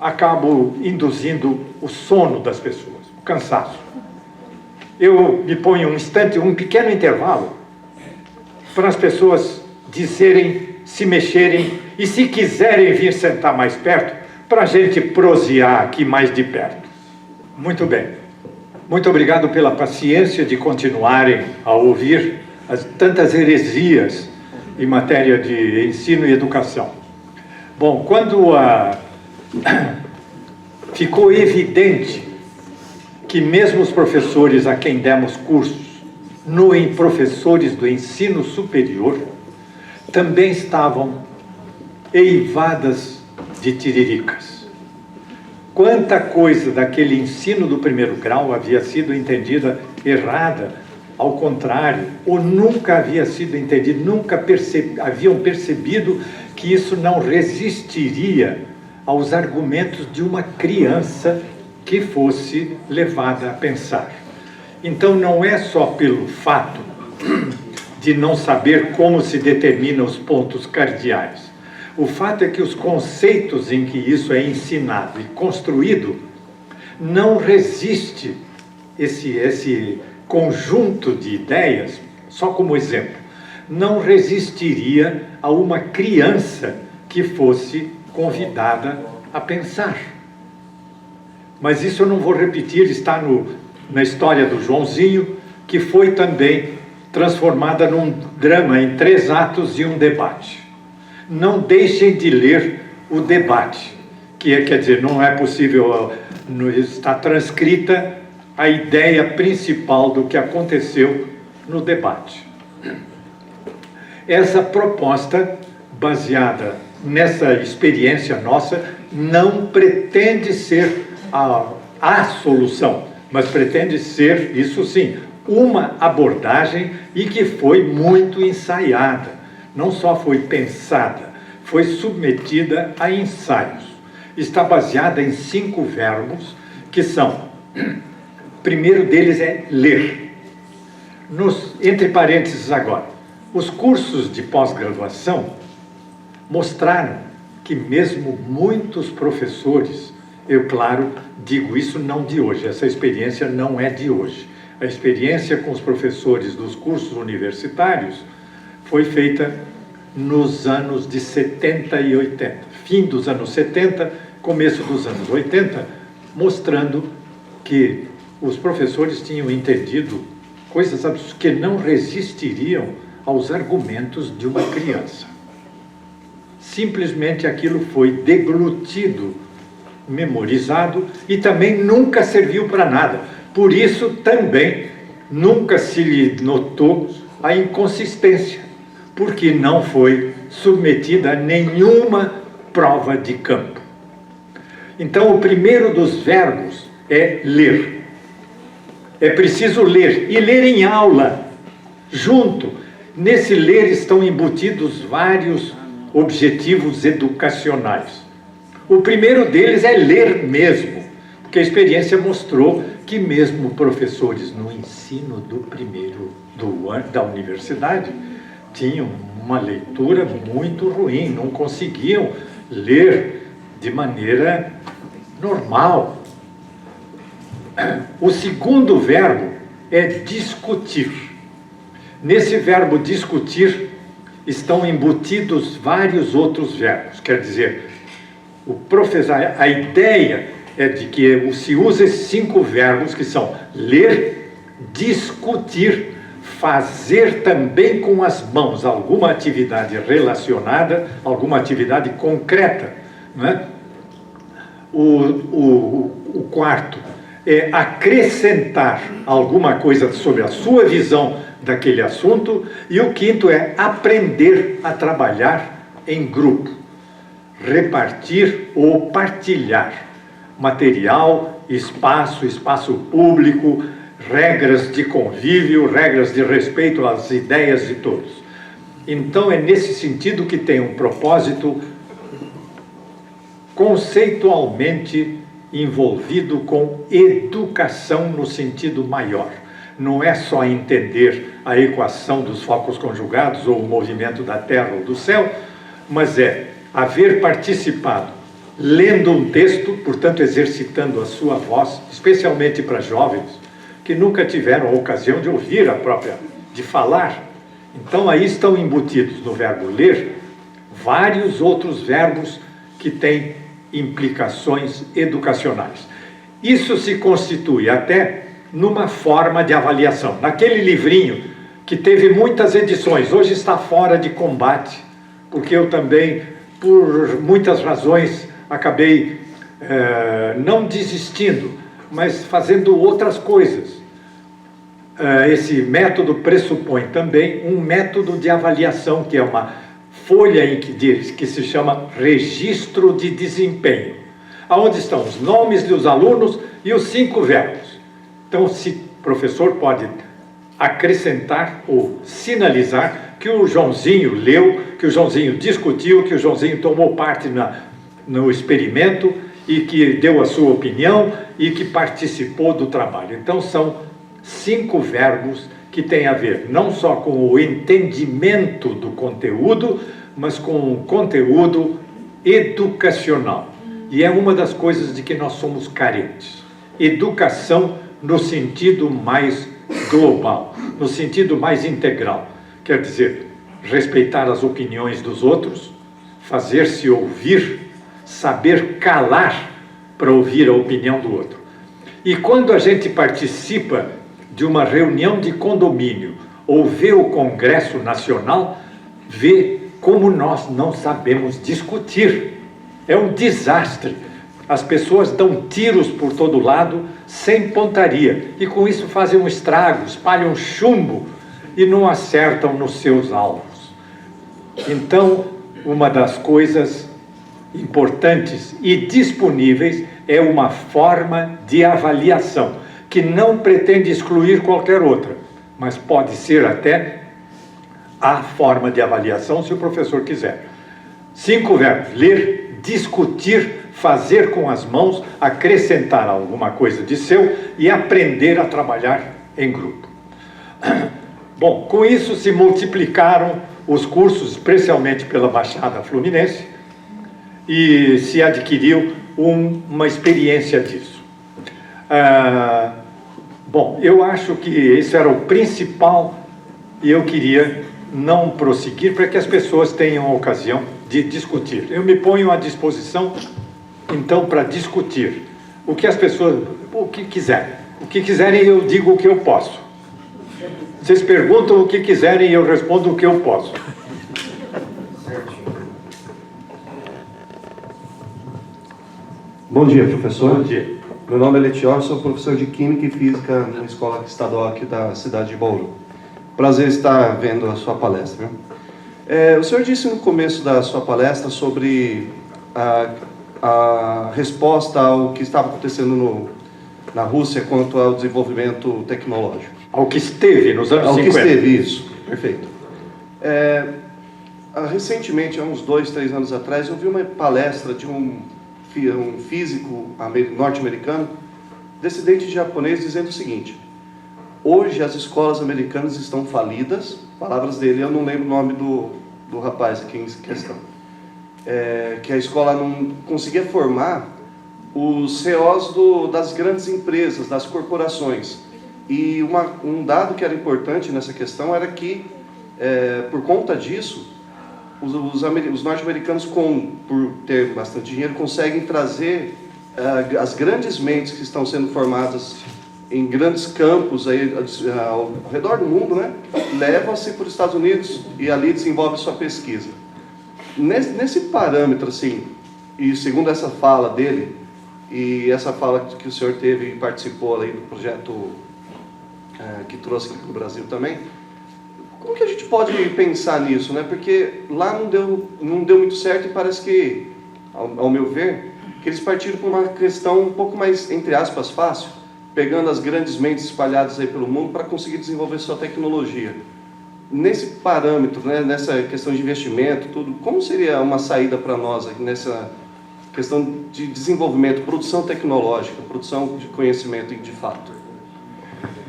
acabo induzindo o sono das pessoas, o cansaço. Eu me ponho um instante, um pequeno intervalo, para as pessoas dizerem, se mexerem, e se quiserem vir sentar mais perto, para a gente prosear aqui mais de perto. Muito bem. Muito obrigado pela paciência de continuarem a ouvir tantas heresias em matéria de ensino e educação. Bom, quando ficou evidente que mesmo os professores a quem demos cursos, professores do ensino superior, também estavam eivadas de tiriricas. Quanta coisa daquele ensino do 1º grau havia sido entendida errada, ao contrário, ou nunca havia sido entendido, nunca haviam percebido que isso não resistiria aos argumentos de uma criança que fosse levada a pensar. Então não é só pelo fato de não saber como se determinam os pontos cardeais. O fato é que os conceitos em que isso é ensinado e construído não resiste esse conjunto de ideias, só como exemplo, não resistiria a uma criança que fosse convidada a pensar. Mas isso eu não vou repetir, está na história do Joãozinho, que foi também transformada num drama em 3 atos e um debate. Não deixem de ler o debate, quer dizer, não é possível, está transcrita a ideia principal do que aconteceu no debate. Essa proposta, baseada nessa experiência nossa, não pretende ser a solução, mas pretende ser, isso sim, uma abordagem e que foi muito ensaiada. Não só foi pensada, foi submetida a ensaios. Está baseada em 5 verbos, que são, o primeiro deles é ler. Entre parênteses agora, os cursos de pós-graduação mostraram que mesmo muitos professores, eu, claro, digo isso não de hoje, essa experiência não é de hoje. A experiência com os professores dos cursos universitários foi feita nos anos de 70 e 80, fim dos anos 70, começo dos anos 80, mostrando que os professores tinham entendido coisas que não resistiriam aos argumentos de uma criança. Simplesmente aquilo foi deglutido, memorizado e também nunca serviu para nada. Por isso também nunca se lhe notou a inconsistência, porque não foi submetida a nenhuma prova de campo. Então, o primeiro dos verbos é ler. É preciso ler, e ler em aula, junto. Nesse ler estão embutidos vários objetivos educacionais. O primeiro deles é ler mesmo, porque a experiência mostrou que mesmo professores no ensino do primeiro ano da universidade tinham uma leitura muito ruim, não conseguiam ler de maneira normal. O segundo verbo é discutir. Nesse verbo discutir estão embutidos vários outros verbos. Quer dizer, a ideia é de que se usa esses 5 verbos que são ler, discutir, fazer também com as mãos alguma atividade relacionada, alguma atividade concreta, não é? O quarto é acrescentar alguma coisa sobre a sua visão daquele assunto, e o quinto é aprender a trabalhar em grupo, repartir ou partilhar material, espaço público, regras de convívio, regras de respeito às ideias de todos. Então é nesse sentido que tem um propósito conceitualmente envolvido com educação no sentido maior. Não é só entender a equação dos focos conjugados ou o movimento da Terra ou do céu, mas é haver participado lendo um texto, portanto exercitando a sua voz, especialmente para jovens que nunca tiveram a ocasião de ouvir de falar. Então aí estão embutidos no verbo ler vários outros verbos que têm implicações educacionais. Isso se constitui até numa forma de avaliação. Naquele livrinho, que teve muitas edições, hoje está fora de combate, porque eu também, por muitas razões, acabei não desistindo, mas fazendo outras coisas. Esse método pressupõe também um método de avaliação, que é uma folha em que se chama registro de desempenho, onde estão os nomes dos alunos e os 5 verbos. Então, o professor pode acrescentar ou sinalizar que o Joãozinho leu, que o Joãozinho discutiu, que o Joãozinho tomou parte no experimento e que deu a sua opinião e que participou do trabalho. Então, são 5 verbos que tem a ver não só com o entendimento do conteúdo, mas com o conteúdo educacional. E é uma das coisas de que nós somos carentes. Educação no sentido mais global, no sentido mais integral. Quer dizer, respeitar as opiniões dos outros, fazer-se ouvir, saber calar para ouvir a opinião do outro. E quando a gente participa de uma reunião de condomínio ou vê o Congresso Nacional, vê como nós não sabemos discutir. É um desastre. As pessoas dão tiros por todo lado, sem pontaria, e com isso fazem um estrago, espalham chumbo e não acertam nos seus alvos. Então, uma das coisas importantes e disponíveis é uma forma de avaliação, que não pretende excluir qualquer outra, mas pode ser até a forma de avaliação, se o professor quiser. 5 verbos: ler, discutir, fazer com as mãos, acrescentar alguma coisa de seu e aprender a trabalhar em grupo. Bom, com isso se multiplicaram os cursos, especialmente pela Baixada Fluminense, e se adquiriu uma experiência disso. Bom, eu acho que isso era o principal e eu queria não prosseguir para que as pessoas tenham a ocasião de discutir. Eu me ponho à disposição, então, para discutir o que as pessoas, o que quiserem. O que quiserem, eu digo o que eu posso. Vocês perguntam o que quiserem e eu respondo o que eu posso. Bom dia, professor. Bom dia. Meu nome é Letior, sou professor de Química e Física na Escola Estadual aqui da cidade de Bauru. Prazer estar vendo a sua palestra. O senhor disse no começo da sua palestra sobre a resposta ao que estava acontecendo na Rússia quanto ao desenvolvimento tecnológico. Ao que esteve nos anos 50. Ao que esteve, isso. Perfeito. Recentemente, há uns 2, 3 anos atrás, eu vi uma palestra de um físico norte-americano, descendente de japonês, dizendo o seguinte: hoje as escolas americanas estão falidas, palavras dele, eu não lembro o nome do rapaz aqui em questão, que a escola não conseguia formar os CEOs das grandes empresas, das corporações. E um dado que era importante nessa questão era que, por conta disso, os norte-americanos, por ter bastante dinheiro, conseguem trazer as grandes mentes que estão sendo formadas em grandes campos aí, ao redor do mundo, né? Levam-se para os Estados Unidos e ali desenvolve sua pesquisa. Nesse parâmetro, assim, e segundo essa fala dele, e essa fala que o senhor teve e participou ali do projeto que trouxe aqui para o Brasil também, como que a gente pode pensar nisso, né? Porque lá não deu muito certo e parece que, ao meu ver, que eles partiram por uma questão um pouco mais, entre aspas, fácil, pegando as grandes mentes espalhadas aí pelo mundo para conseguir desenvolver sua tecnologia. Nesse parâmetro, né, nessa questão de investimento, tudo, como seria uma saída para nós aqui nessa questão de desenvolvimento, produção tecnológica, produção de conhecimento de fato?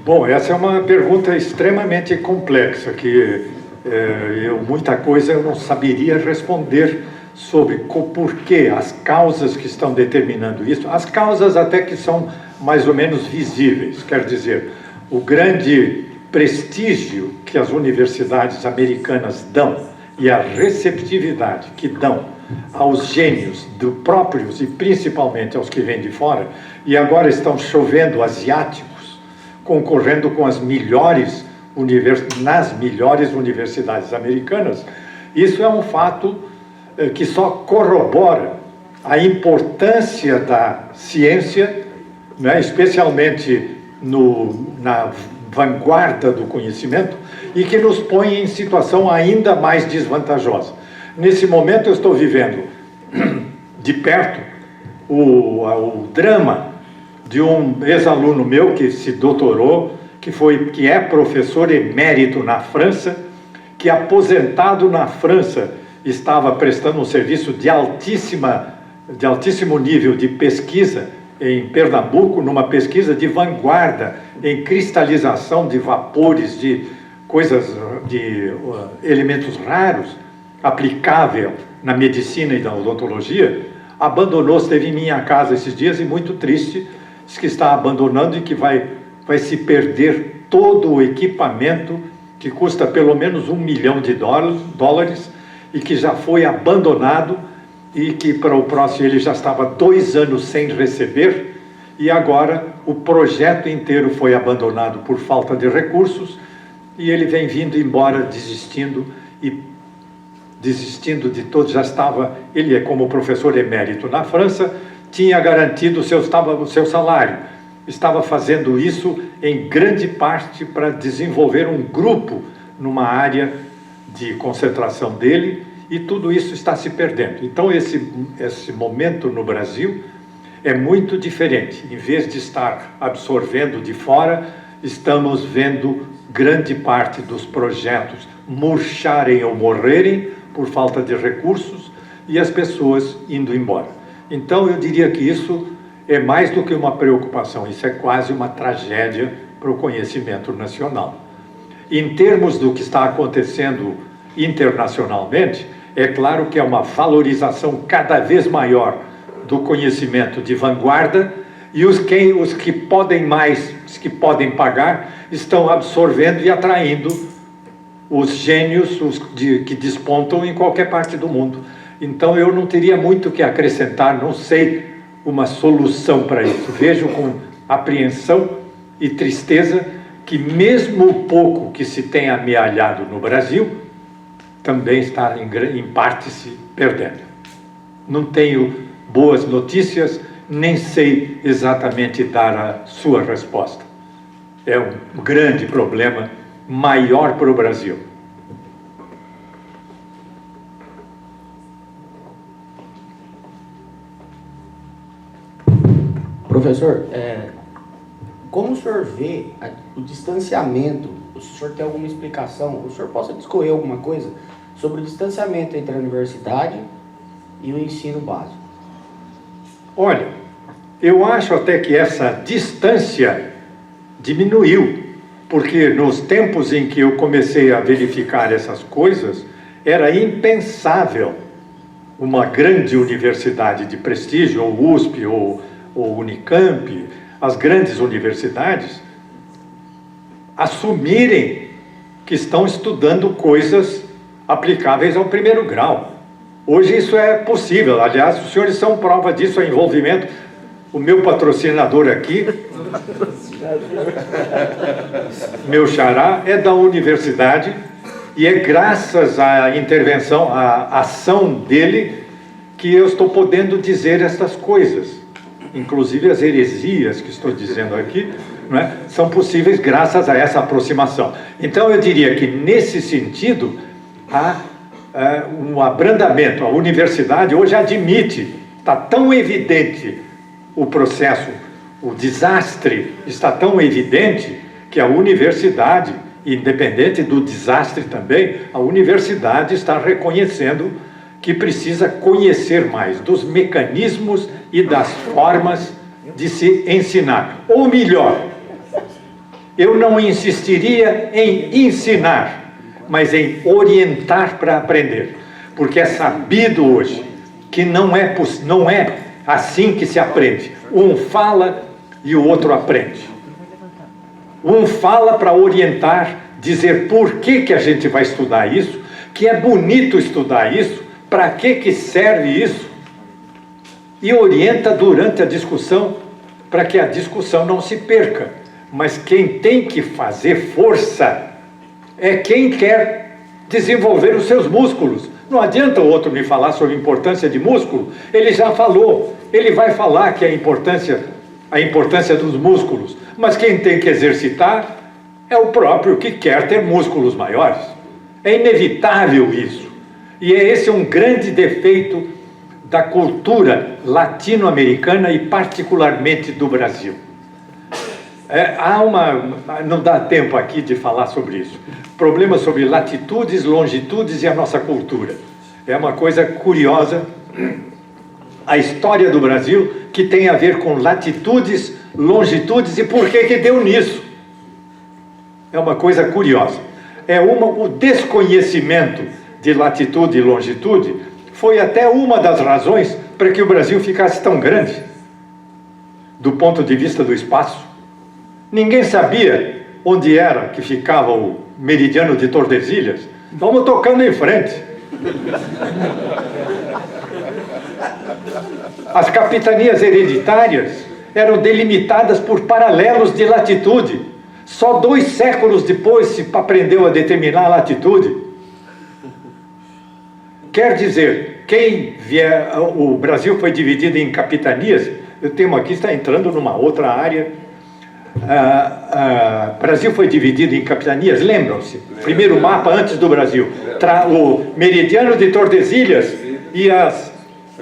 Bom, essa é uma pergunta extremamente complexa, que muita coisa eu não saberia responder sobre por que, as causas que estão determinando isso. As causas até que são mais ou menos visíveis, quer dizer, o grande prestígio que as universidades americanas dão e a receptividade que dão aos gênios próprios e principalmente aos que vêm de fora, e agora estão chovendo asiáticos, concorrendo com as melhores nas melhores universidades americanas. Isso é um fato que só corrobora a importância da ciência, né, especialmente na vanguarda do conhecimento, e que nos põe em situação ainda mais desvantajosa. Nesse momento eu estou vivendo de perto o drama de um ex-aluno meu que se doutorou, que é professor emérito na França, que aposentado na França estava prestando um serviço de altíssimo nível de pesquisa em Pernambuco, numa pesquisa de vanguarda em cristalização de vapores, de coisas, de elementos raros, aplicável na medicina e na odontologia, abandonou, esteve em minha casa esses dias e muito triste, diz que está abandonando e que vai se perder todo o equipamento que custa pelo menos $1 milhão e que já foi abandonado e que para o próximo ele já estava 2 anos sem receber e agora o projeto inteiro foi abandonado por falta de recursos e ele vem vindo embora desistindo de todo, já estava, ele é como professor emérito na França, tinha garantido o seu salário, estava fazendo isso em grande parte para desenvolver um grupo numa área de concentração dele, e tudo isso está se perdendo. Então esse momento no Brasil é muito diferente. Em vez de estar absorvendo de fora, estamos vendo grande parte dos projetos murcharem ou morrerem por falta de recursos e as pessoas indo embora. Então eu diria que isso é mais do que uma preocupação, isso é quase uma tragédia para o conhecimento nacional. Em termos do que está acontecendo internacionalmente, é claro que é uma valorização cada vez maior do conhecimento de vanguarda e os que podem mais, os que podem pagar, estão absorvendo e atraindo os gênios que despontam em qualquer parte do mundo. Então eu não teria muito que acrescentar, não sei uma solução para isso. Vejo com apreensão e tristeza que mesmo o pouco que se tem amealhado no Brasil também está em parte se perdendo. Não tenho boas notícias, nem sei exatamente dar a sua resposta. É um grande problema, maior para o Brasil. Professor, como o senhor vê o distanciamento, o senhor tem alguma explicação, o senhor possa discorrer alguma coisa sobre o distanciamento entre a universidade e o ensino básico? Olha, eu acho até que essa distância diminuiu, porque nos tempos em que eu comecei a verificar essas coisas, era impensável uma grande universidade de prestígio, ou USP, ou Unicamp, as grandes universidades, assumirem que estão estudando coisas aplicáveis ao 1º grau. Hoje isso é possível, aliás, os senhores são prova disso, o envolvimento. O meu patrocinador aqui, meu xará, é da universidade, e é graças à intervenção, à ação dele, que eu estou podendo dizer estas coisas. Inclusive as heresias que estou dizendo aqui, não é, são possíveis graças a essa aproximação. Então eu diria que nesse sentido há um abrandamento. A universidade hoje admite, está tão evidente o processo, o desastre está tão evidente que a universidade, independente do desastre também, a universidade está reconhecendo que precisa conhecer mais dos mecanismos e das formas de se ensinar. Ou melhor, eu não insistiria em ensinar, mas em orientar para aprender. Porque é sabido hoje que não é assim que se aprende. Um fala e o outro aprende. Um fala para orientar, dizer por que a gente vai estudar isso, que é bonito estudar isso, para que serve isso, e orienta durante a discussão, para que a discussão não se perca. Mas quem tem que fazer força é quem quer desenvolver os seus músculos. Não adianta o outro me falar sobre a importância de músculo, ele já falou, ele vai falar que a importância dos músculos, mas quem tem que exercitar é o próprio que quer ter músculos maiores. É inevitável isso. E esse é um grande defeito da cultura latino-americana e particularmente do Brasil. Não dá tempo aqui de falar sobre isso. Problema sobre latitudes, longitudes e a nossa cultura. É uma coisa curiosa a história do Brasil, que tem a ver com latitudes, longitudes e por que deu nisso. É uma coisa curiosa. O desconhecimento de latitude e longitude foi até uma das razões para que o Brasil ficasse tão grande, do ponto de vista do espaço. Ninguém sabia onde era que ficava o meridiano de Tordesilhas. Vamos tocando em frente. As capitanias hereditárias eram delimitadas por paralelos de latitude. Só 2 séculos depois se aprendeu a determinar a latitude. Quer dizer, o Brasil foi dividido em capitanias. O tema aqui está entrando numa outra área. O Brasil foi dividido em capitanias, lembram-se? Primeiro mapa antes do Brasil. O meridiano de Tordesilhas e as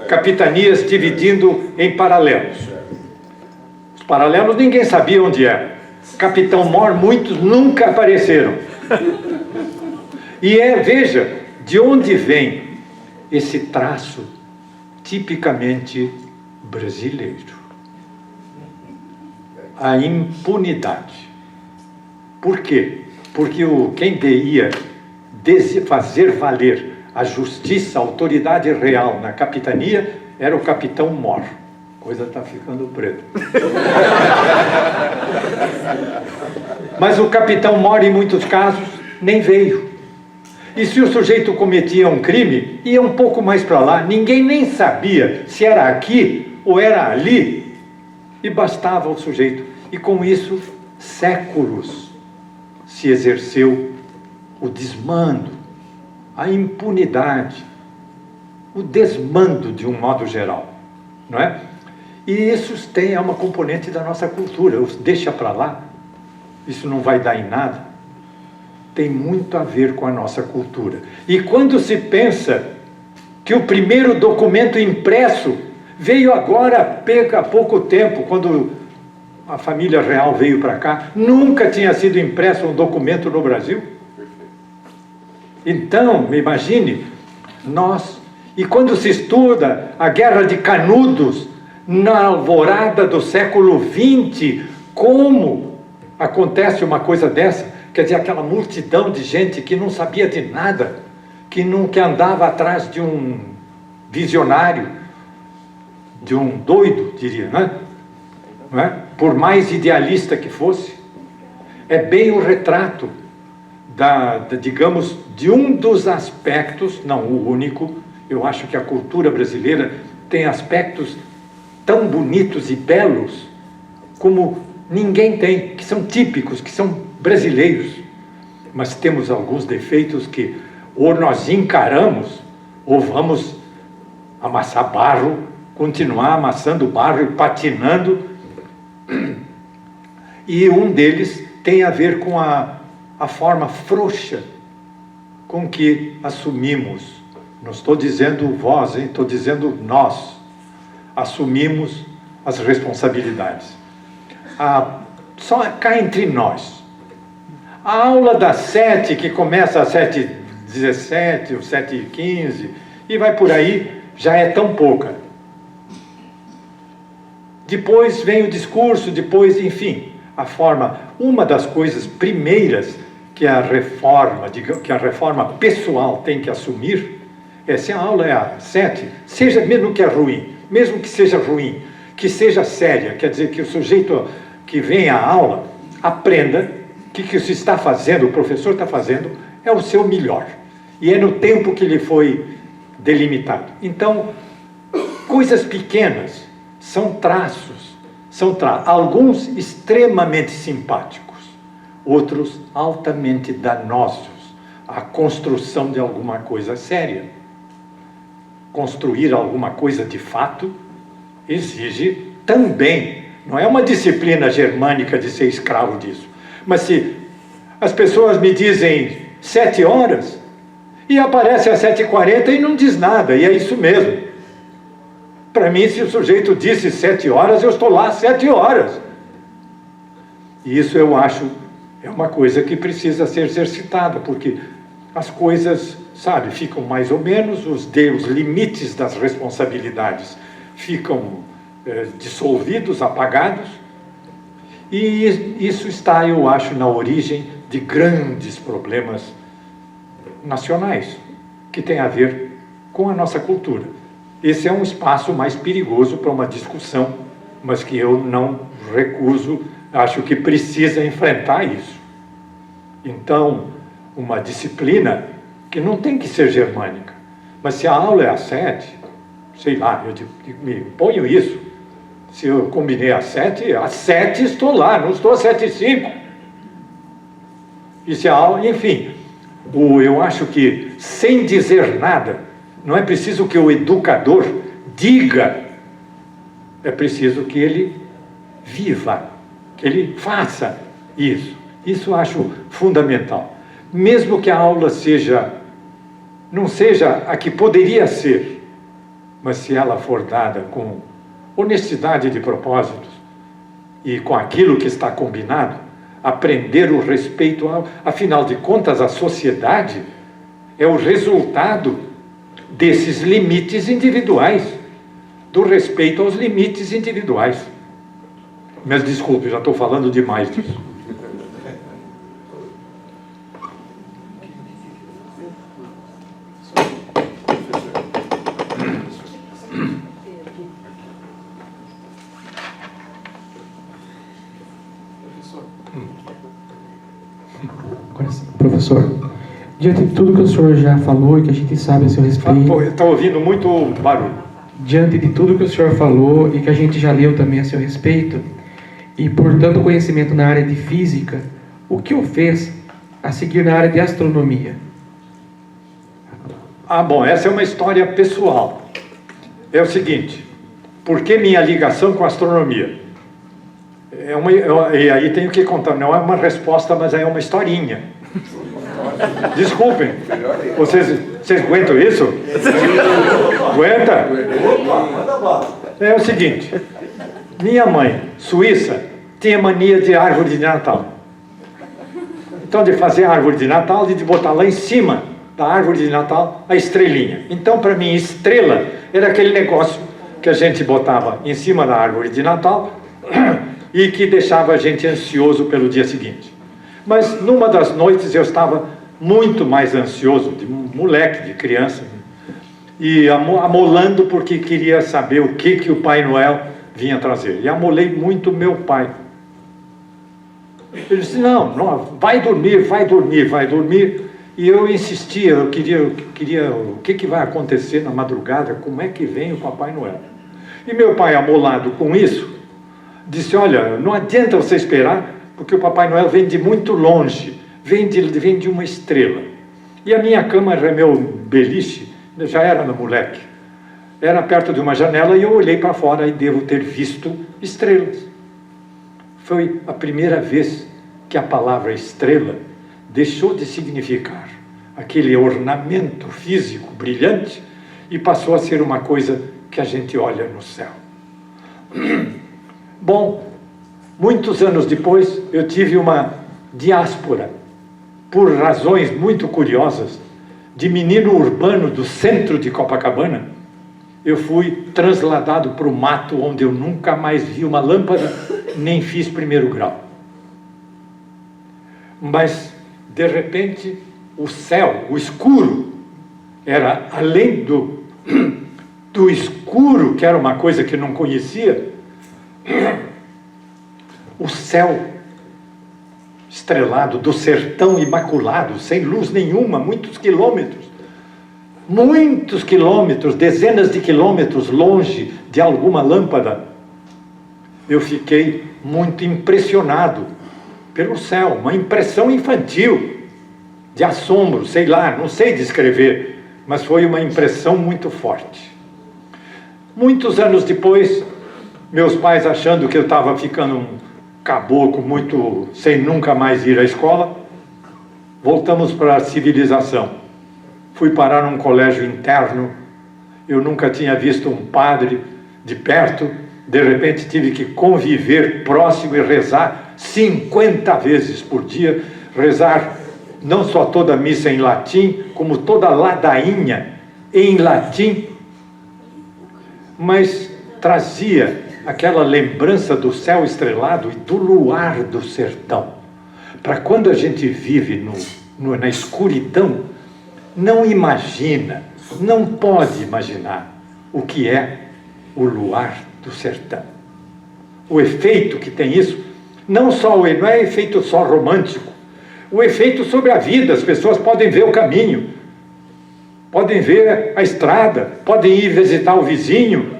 capitanias dividindo em paralelos. Os paralelos ninguém sabia onde era. Capitão Mor, muitos nunca apareceram. E veja, de onde vem esse traço tipicamente brasileiro? A impunidade. Por quê? Porque quem ia fazer valer a justiça, a autoridade real na capitania era o capitão Mor. A coisa está ficando preta. Mas o capitão Mor, em muitos casos, nem veio. E se o sujeito cometia um crime, ia um pouco mais para lá, ninguém nem sabia se era aqui ou era ali, e bastava o sujeito. E com isso, séculos se exerceu o desmando, a impunidade, o desmando de um modo geral, não é? E isso é uma componente da nossa cultura. Deixa para lá, isso não vai dar em nada. Tem muito a ver com a nossa cultura. E quando se pensa que o primeiro documento impresso veio agora, há pouco tempo, quando a família real veio para cá, nunca tinha sido impresso um documento no Brasil. Então, imagine, e quando se estuda a Guerra de Canudos, na alvorada do século XX, como acontece uma coisa dessa? Quer dizer, aquela multidão de gente que não sabia de nada, que andava atrás de um visionário, de um doido, diria, não é? Por mais idealista que fosse. É bem o retrato, digamos, de um dos aspectos, não o único. Eu acho que a cultura brasileira tem aspectos tão bonitos e belos como ninguém tem, que são típicos, que são brasileiros. Mas temos alguns defeitos que ou nós encaramos ou vamos amassar barro, continuar amassando barro e patinando. E um deles tem a ver com a forma frouxa com que assumimos, não estou dizendo vós, estou dizendo nós, assumimos as responsabilidades. Só cá entre nós. A aula das 7, que começa às 7h17 ou 7h15, e vai por aí, já é tão pouca. Depois vem o discurso, enfim, a forma. Uma das coisas primeiras que a reforma pessoal tem que assumir é, se a aula é às 7, seja mesmo que é ruim, mesmo que seja ruim, que seja séria, quer dizer que o sujeito que vem à aula aprenda que o que se está fazendo, o professor está fazendo, é o seu melhor. E é no tempo que lhe foi delimitado. Então, coisas pequenas são traços, alguns extremamente simpáticos, outros altamente danosos, a construção de alguma coisa séria. Construir alguma coisa de fato exige também, não é uma disciplina germânica de ser escravo disso, mas se as pessoas me dizem 7 horas e aparece às 7h40 e não diz nada, e é isso mesmo. Para mim, se o sujeito disse 7 horas, eu estou lá às 7 horas. E isso eu acho é uma coisa que precisa ser exercitada, porque as coisas, ficam mais ou menos, os limites das responsabilidades ficam dissolvidos, apagados, e isso está, eu acho, na origem de grandes problemas nacionais, que tem a ver com a nossa cultura. Esse é um espaço mais perigoso para uma discussão, mas que eu não recuso, acho que precisa enfrentar isso. Então, uma disciplina que não tem que ser germânica, mas se a aula é às 7, sei lá, eu me ponho isso. Se eu combinei às 7 estou lá, não estou às 7h05. E se a aula, enfim, eu acho que sem dizer nada, não é preciso que o educador diga, é preciso que ele viva, que ele faça isso. Isso eu acho fundamental. Mesmo que a aula não seja a que poderia ser, mas se ela for dada com honestidade de propósitos e com aquilo que está combinado, aprender o respeito, afinal de contas, a sociedade é o resultado desses limites individuais, do respeito aos limites individuais. Mas desculpe, já estou falando demais disso. Professor, diante de tudo que o senhor já falou e que a gente sabe a seu respeito... Estou ouvindo muito barulho. Diante de tudo que o senhor falou e que a gente já leu também a seu respeito, e por tanto conhecimento na área de física, o que o fez a seguir na área de astronomia? Bom, essa é uma história pessoal. É o seguinte, por que minha ligação com a astronomia? E aí tenho que contar, não é uma resposta, mas é uma historinha. Desculpem, vocês aguentam isso? Aguenta? É o seguinte, minha mãe, suíça, tinha mania de árvore de Natal. Então, de fazer a árvore de Natal e de botar lá em cima da árvore de Natal a estrelinha. Então, para mim, estrela era aquele negócio que a gente botava em cima da árvore de Natal e que deixava a gente ansioso pelo dia seguinte. Mas, numa das noites, eu estava muito mais ansioso, de moleque, de criança, e amolando porque queria saber o que o Pai Noel vinha trazer. E amolei muito meu pai. Ele disse, não, vai dormir, vai dormir, vai dormir. E eu insistia, eu queria o que vai acontecer na madrugada, como é que vem o Papai Noel. E meu pai, amolado com isso, disse, olha, não adianta você esperar, porque o Papai Noel vem de muito longe, vem de uma estrela. E a minha cama, meu beliche, já era no moleque, era perto de uma janela e eu olhei para fora e devo ter visto estrelas. Foi a primeira vez que a palavra estrela deixou de significar aquele ornamento físico brilhante e passou a ser uma coisa que a gente olha no céu. Bom, muitos anos depois eu tive uma diáspora, por razões muito curiosas, de menino urbano do centro de Copacabana. Eu fui trasladado para o mato, onde eu nunca mais vi uma lâmpada, nem fiz primeiro grau. Mas, de repente, o céu, o escuro, era além do escuro, que era uma coisa que eu não conhecia, o céu estrelado do sertão imaculado, sem luz nenhuma, muitos quilômetros, dezenas de quilômetros longe de alguma lâmpada. Eu fiquei muito impressionado pelo céu, uma impressão infantil, de assombro, sei lá, não sei descrever, mas foi uma impressão muito forte. Muitos anos depois, meus pais, achando que eu estava ficando um caboclo muito, sem nunca mais ir à escola, voltamos para a civilização. Fui parar num colégio interno, eu nunca tinha visto um padre de perto, de repente tive que conviver próximo e rezar 50 vezes por dia, rezar não só toda a missa em latim, como toda a ladainha em latim. Mas trazia aquela lembrança do céu estrelado e do luar do sertão. Para quando a gente vive na escuridão, não imagina, não pode imaginar o que é o luar do sertão. O efeito que tem isso, não é efeito só romântico, o efeito sobre a vida. As pessoas podem ver o caminho, podem ver a estrada, podem ir visitar o vizinho.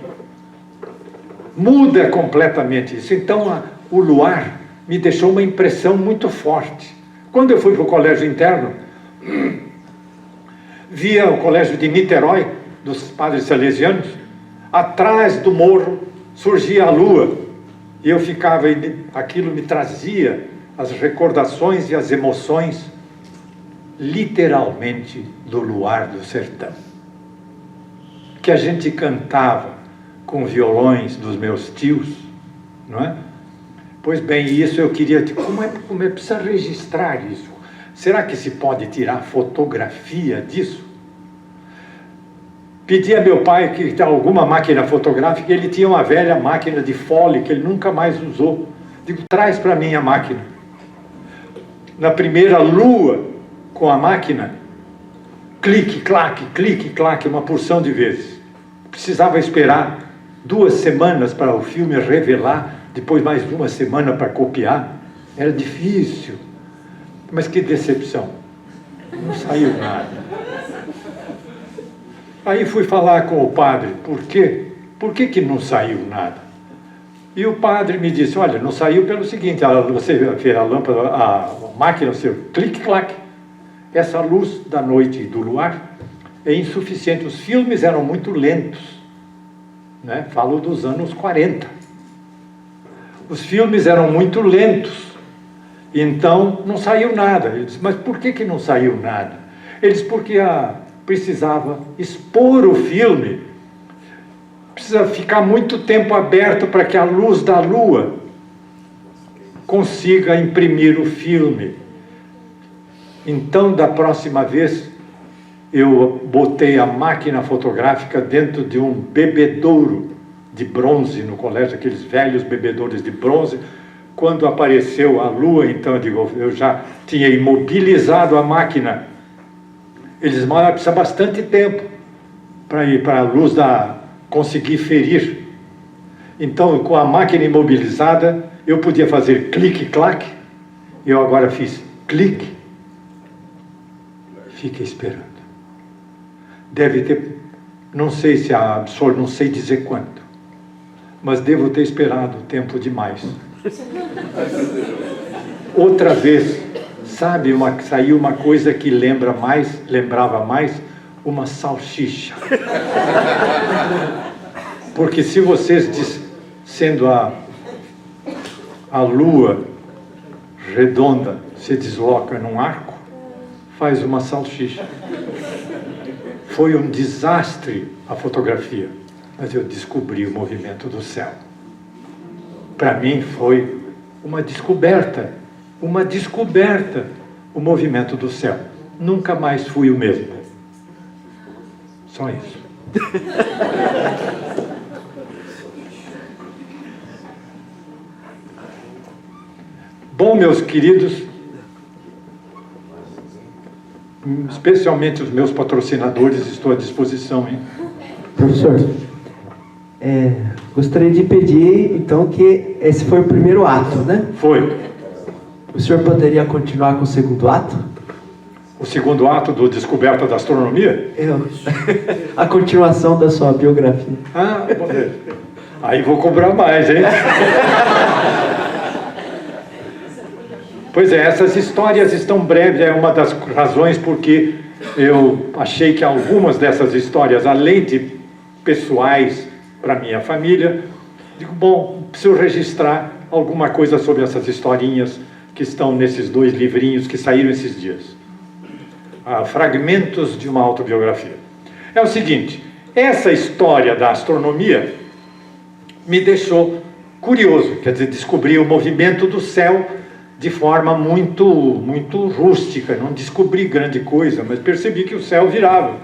Muda completamente isso. Então, o luar me deixou uma impressão muito forte. Quando eu fui para o colégio interno, via o colégio de Niterói, dos padres salesianos, atrás do morro surgia a lua, e eu ficava, aquilo me trazia as recordações e as emoções, literalmente, do luar do sertão. Que a gente cantava com violões dos meus tios, não é? Pois bem, isso eu queria... Como é precisa registrar isso? Será que se pode tirar fotografia disso? Pedi a meu pai que tinha alguma máquina fotográfica. Ele tinha uma velha máquina de Foley que ele nunca mais usou. Digo, traz para mim a máquina. Na primeira lua com a máquina, clique, claque, uma porção de vezes. Precisava esperar 2 semanas para o filme revelar, depois mais 1 semana para copiar. Era difícil. Mas que decepção. Não saiu nada. Aí fui falar com o padre. Por quê? Por que não saiu nada? E o padre me disse, olha, não saiu pelo seguinte, você vê a lâmpada, a máquina, o seu clique-claque, essa luz da noite e do luar é insuficiente. Os filmes eram muito lentos, né? Falo dos anos 40. Os filmes eram muito lentos, então não saiu nada. Ele disse, mas por que não saiu nada? Ele disse, porque precisava expor o filme, precisa ficar muito tempo aberto para que a luz da lua consiga imprimir o filme. Então, da próxima vez, eu botei a máquina fotográfica dentro de um bebedouro de bronze no colégio, aqueles velhos bebedouros de bronze. Quando apareceu a lua, então, eu já tinha imobilizado a máquina. Eles precisam bastante tempo para ir para a luz conseguir ferir. Então, com a máquina imobilizada, eu podia fazer clique-claque. Eu agora fiz clique. Fica esperando. Deve ter, não sei se não sei dizer quanto, mas devo ter esperado tempo demais. Outra vez, sabe, saiu uma coisa que lembrava mais uma salsicha. Porque se vocês, sendo a lua redonda, se desloca num arco, faz uma salsicha. Foi um desastre a fotografia, mas eu descobri o movimento do céu. Para mim foi uma descoberta, o movimento do céu. Nunca mais fui o mesmo. Só isso. Bom, meus queridos, especialmente os meus patrocinadores, estou à disposição, hein? Professor, gostaria de pedir, então, que esse foi o primeiro ato, né? Foi. O senhor poderia continuar com o segundo ato? O segundo ato do Descoberta da Astronomia? A continuação da sua biografia. Ah, aí vou cobrar mais, hein? Pois é, essas histórias estão breves, é uma das razões porque eu achei que algumas dessas histórias, além de pessoais para minha família, digo, bom, preciso registrar alguma coisa sobre essas historinhas que estão nesses 2 livrinhos que saíram esses dias. Fragmentos de uma autobiografia. É o seguinte, essa história da astronomia me deixou curioso, quer dizer, descobri o movimento do céu de forma muito rústica. Não descobri grande coisa, mas percebi que o céu virava.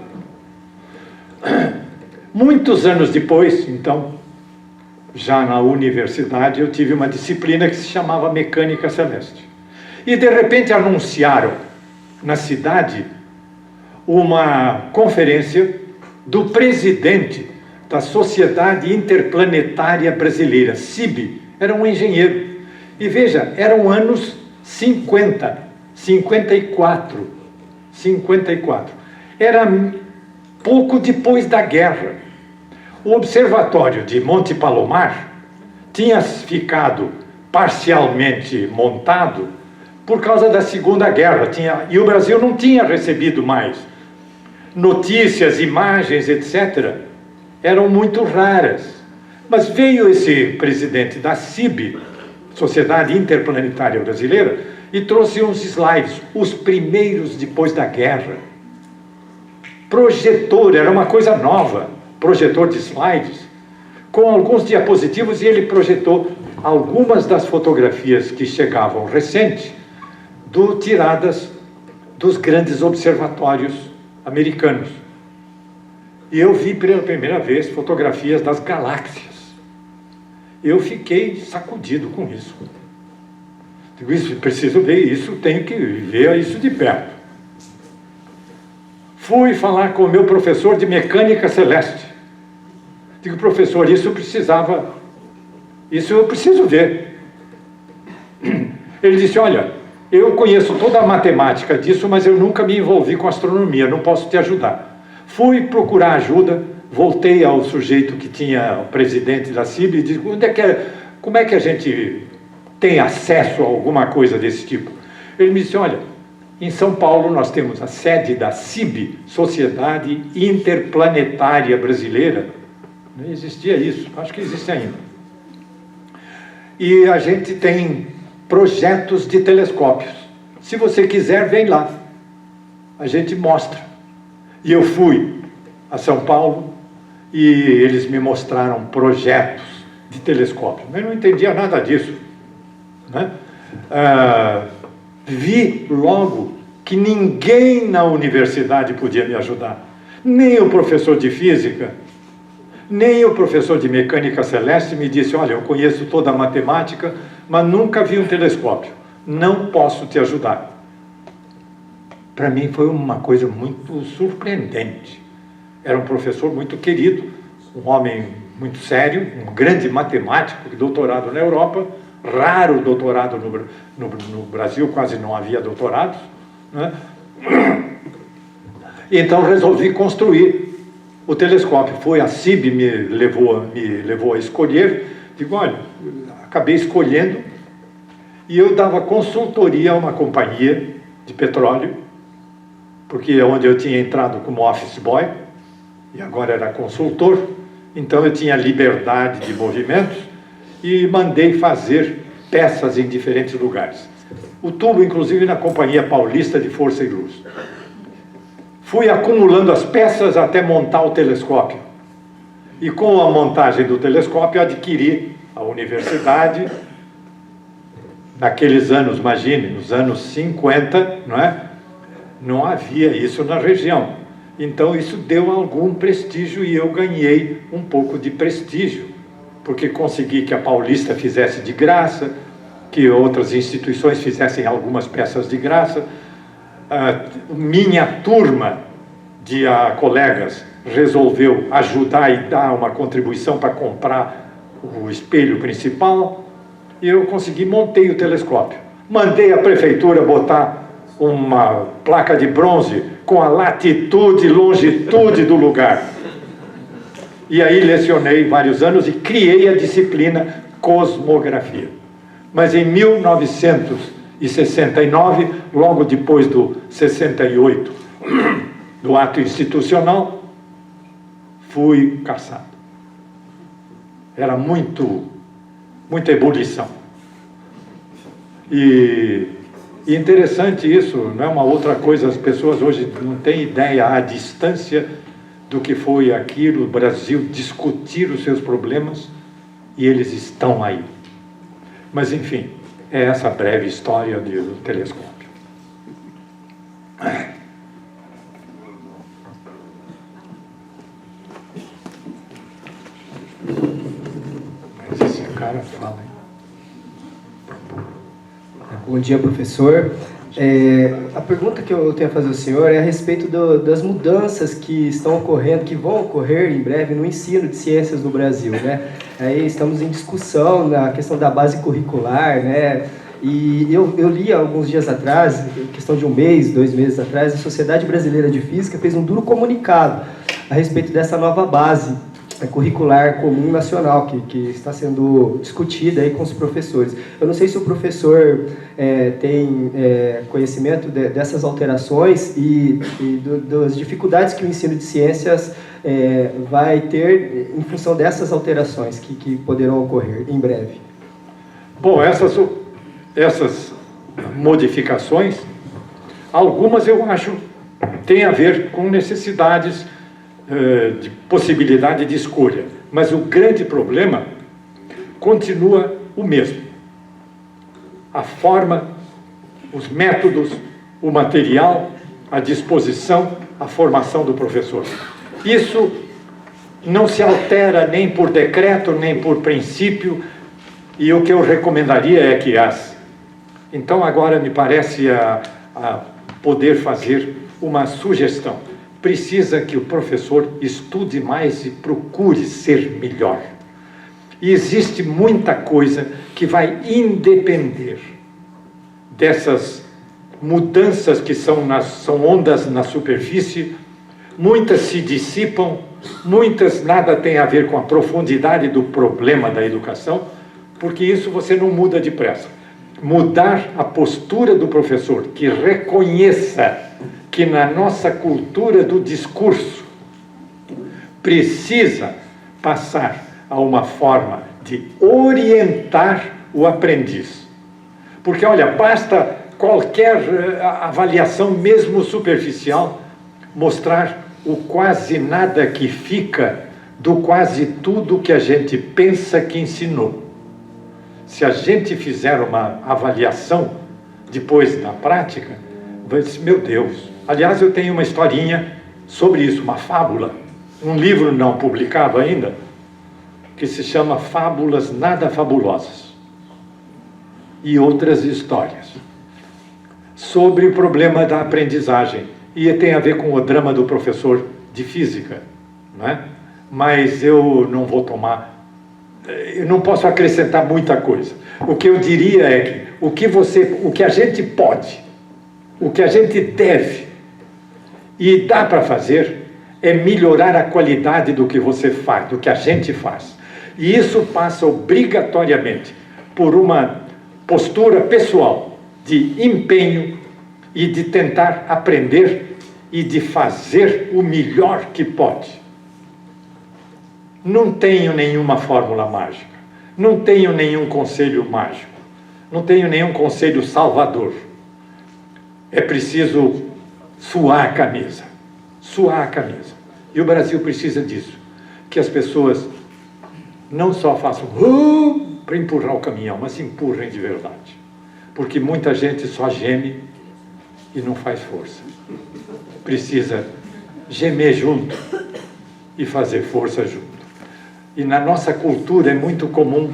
Muitos anos depois, então, já na universidade, eu tive uma disciplina que se chamava Mecânica Celeste. E de repente anunciaram na cidade uma conferência do presidente da Sociedade Interplanetária Brasileira, CIB, era um engenheiro. E veja, eram anos 54. Era pouco depois da guerra. O observatório de Monte Palomar tinha ficado parcialmente montado por causa da Segunda Guerra, e o Brasil não tinha recebido mais notícias, imagens, etc. Eram muito raras. Mas veio esse presidente da CIB, Sociedade Interplanetária Brasileira, e trouxe uns slides, os primeiros depois da guerra. Projetor, era uma coisa nova, projetor de slides, com alguns diapositivos, e ele projetou algumas das fotografias que chegavam recentes, tiradas dos grandes observatórios americanos. E eu vi pela primeira vez fotografias das galáxias. Eu fiquei sacudido com isso. Digo, isso, preciso ver isso, tenho que ver isso de perto. Fui falar com o meu professor de Mecânica Celeste. Digo, professor, isso eu preciso ver. Ele disse, olha, eu conheço toda a matemática disso, mas eu nunca me envolvi com astronomia, não posso te ajudar. Fui procurar ajuda, voltei ao sujeito que tinha o presidente da CIB e disse, como é que a gente tem acesso a alguma coisa desse tipo? Ele me disse, olha, em São Paulo nós temos a sede da CIB, Sociedade Interplanetária Brasileira. Não existia isso, acho que existe ainda. E a gente tem projetos de telescópios. Se você quiser, vem lá. A gente mostra. E eu fui a São Paulo e eles me mostraram projetos de telescópio. Mas eu não entendia nada disso, né? Vi logo que ninguém na universidade podia me ajudar. Nem o professor de física, nem o professor de mecânica celeste me disse, olha, eu conheço toda a matemática, mas nunca vi um telescópio. Não posso te ajudar. Para mim foi uma coisa muito surpreendente. Era um professor muito querido, um homem muito sério, um grande matemático, doutorado na Europa, raro doutorado no Brasil, quase não havia doutorados, né? Então resolvi construir o telescópio. Foi a CIB me levou a escolher. Digo, olha, acabei escolhendo e eu dava consultoria a uma companhia de petróleo, porque é onde eu tinha entrado como office boy e agora era consultor, então eu tinha liberdade de movimentos e mandei fazer peças em diferentes lugares. O tubo, inclusive, na Companhia Paulista de Força e Luz. Fui acumulando as peças até montar o telescópio. E com a montagem do telescópio, adquiri a universidade. Naqueles anos, imagine, nos anos 50, não é? Não havia isso na região. Então, isso deu algum prestígio e eu ganhei um pouco de prestígio, porque consegui que a Paulista fizesse de graça, que outras instituições fizessem algumas peças de graça. Minha turma de colegas resolveu ajudar e dar uma contribuição para comprar o espelho principal, e eu montei o telescópio. Mandei a prefeitura botar uma placa de bronze com a latitude e longitude do lugar. E aí lecionei vários anos e criei a disciplina cosmografia. Mas em 1969, logo depois do 68, do ato institucional, fui cassado. Era muita ebulição. E interessante isso, não é uma outra coisa, as pessoas hoje não têm ideia a distância do que foi aquilo, o Brasil discutir os seus problemas, e eles estão aí. Mas, enfim, é essa breve história do telescópio. Bom dia, professor. A pergunta que eu tenho a fazer ao senhor é a respeito das mudanças que estão ocorrendo, que vão ocorrer em breve no ensino de ciências no Brasil, né? Aí estamos em discussão na questão da base curricular, né? E eu li alguns dias atrás, questão de 1 mês, 2 meses atrás, a Sociedade Brasileira de Física fez um duro comunicado a respeito dessa nova base curricular comum nacional que está sendo discutida aí com os professores. Eu não sei se o professor tem conhecimento dessas alterações e das dificuldades que o ensino de ciências vai ter em função dessas alterações que poderão ocorrer em breve. Bom, essas modificações, algumas eu acho têm a ver com necessidades de possibilidade de escolha, mas o grande problema continua o mesmo. A forma, os métodos, o material, a disposição, a formação do professor. Isso não se altera nem por decreto, nem por princípio, e o que eu recomendaria é que Então agora me parece a poder fazer uma sugestão. Precisa que o professor estude mais e procure ser melhor. E existe muita coisa que vai independer dessas mudanças que são ondas na superfície. Muitas se dissipam, muitas nada tem a ver com a profundidade do problema da educação, porque isso você não muda depressa. Mudar a postura do professor, que reconheça que na nossa cultura do discurso precisa passar a uma forma de orientar o aprendiz. Porque, olha, basta qualquer avaliação, mesmo superficial, mostrar o quase nada que fica do quase tudo que a gente pensa que ensinou. Se a gente fizer uma avaliação depois da prática, vai dizer, meu Deus. Aliás, eu tenho uma historinha sobre isso, uma fábula, um livro não publicado ainda, que se chama Fábulas Nada Fabulosas e Outras Histórias, sobre o problema da aprendizagem, e tem a ver com o drama do professor de física, não é? Mas eu não vou eu não posso acrescentar muita coisa. O que eu diria é que o que a gente pode, o que a gente deve e dá para fazer é melhorar a qualidade do que você faz, do que a gente faz. E isso passa obrigatoriamente por uma postura pessoal de empenho e de tentar aprender e de fazer o melhor que pode. Não tenho nenhuma fórmula mágica, não tenho nenhum conselho mágico, não tenho nenhum conselho salvador. É preciso suar a camisa. E o Brasil precisa disso, que as pessoas não só façam para empurrar o caminhão, mas empurrem de verdade. Porque muita gente só geme e não faz força. Precisa gemer junto e fazer força junto. E na nossa cultura é muito comum,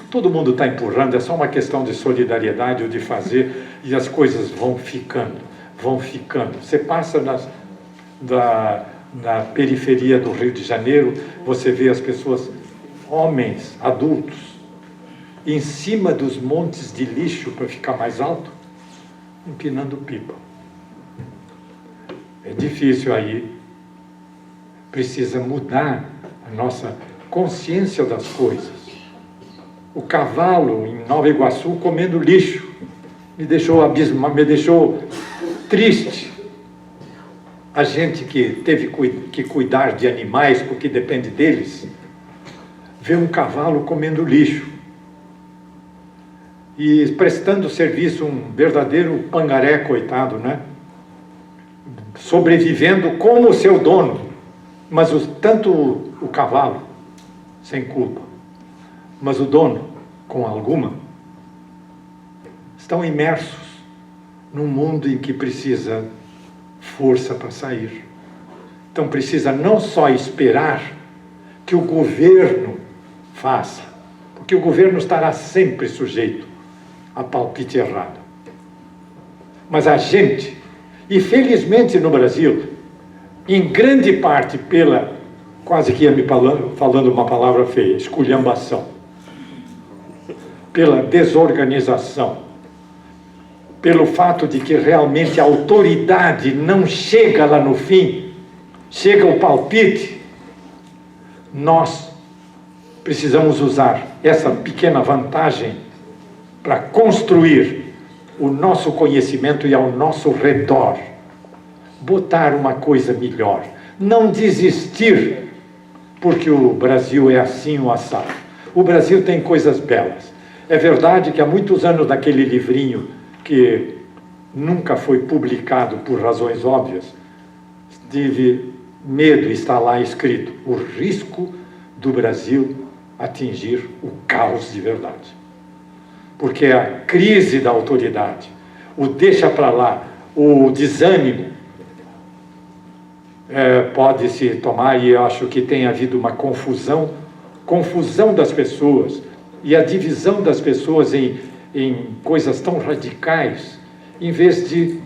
todo mundo está empurrando, é só uma questão de solidariedade ou de fazer, e as coisas vão ficando. Você passa na periferia do Rio de Janeiro, você vê as pessoas, homens, adultos, em cima dos montes de lixo para ficar mais alto, empinando pipa. É difícil aí, precisa mudar a nossa consciência das coisas. O cavalo em Nova Iguaçu comendo lixo me deixou triste. A gente que teve que cuidar de animais porque depende deles, vê um cavalo comendo lixo e prestando serviço, um verdadeiro pangaré, coitado, né? Sobrevivendo como o seu dono, mas tanto o cavalo, sem culpa, mas o dono, com alguma, estão imersos num mundo em que precisa força para sair. Então precisa não só esperar que o governo faça, porque o governo estará sempre sujeito a palpite errado. Mas a gente, e felizmente no Brasil, em grande parte pela, quase que ia me falando uma palavra feia, esculhambação, pela desorganização, pelo fato de que realmente a autoridade não chega lá no fim, chega o palpite, nós precisamos usar essa pequena vantagem para construir o nosso conhecimento e ao nosso redor, botar uma coisa melhor, não desistir, porque o Brasil é assim o assado. O Brasil tem coisas belas. É verdade que há muitos anos daquele livrinho que nunca foi publicado por razões óbvias, tive medo, está lá escrito, o risco do Brasil atingir o caos de verdade. Porque a crise da autoridade, o deixa para lá, o desânimo, pode se tomar, e eu acho que tem havido uma confusão das pessoas, e a divisão das pessoas em coisas tão radicais, em vez de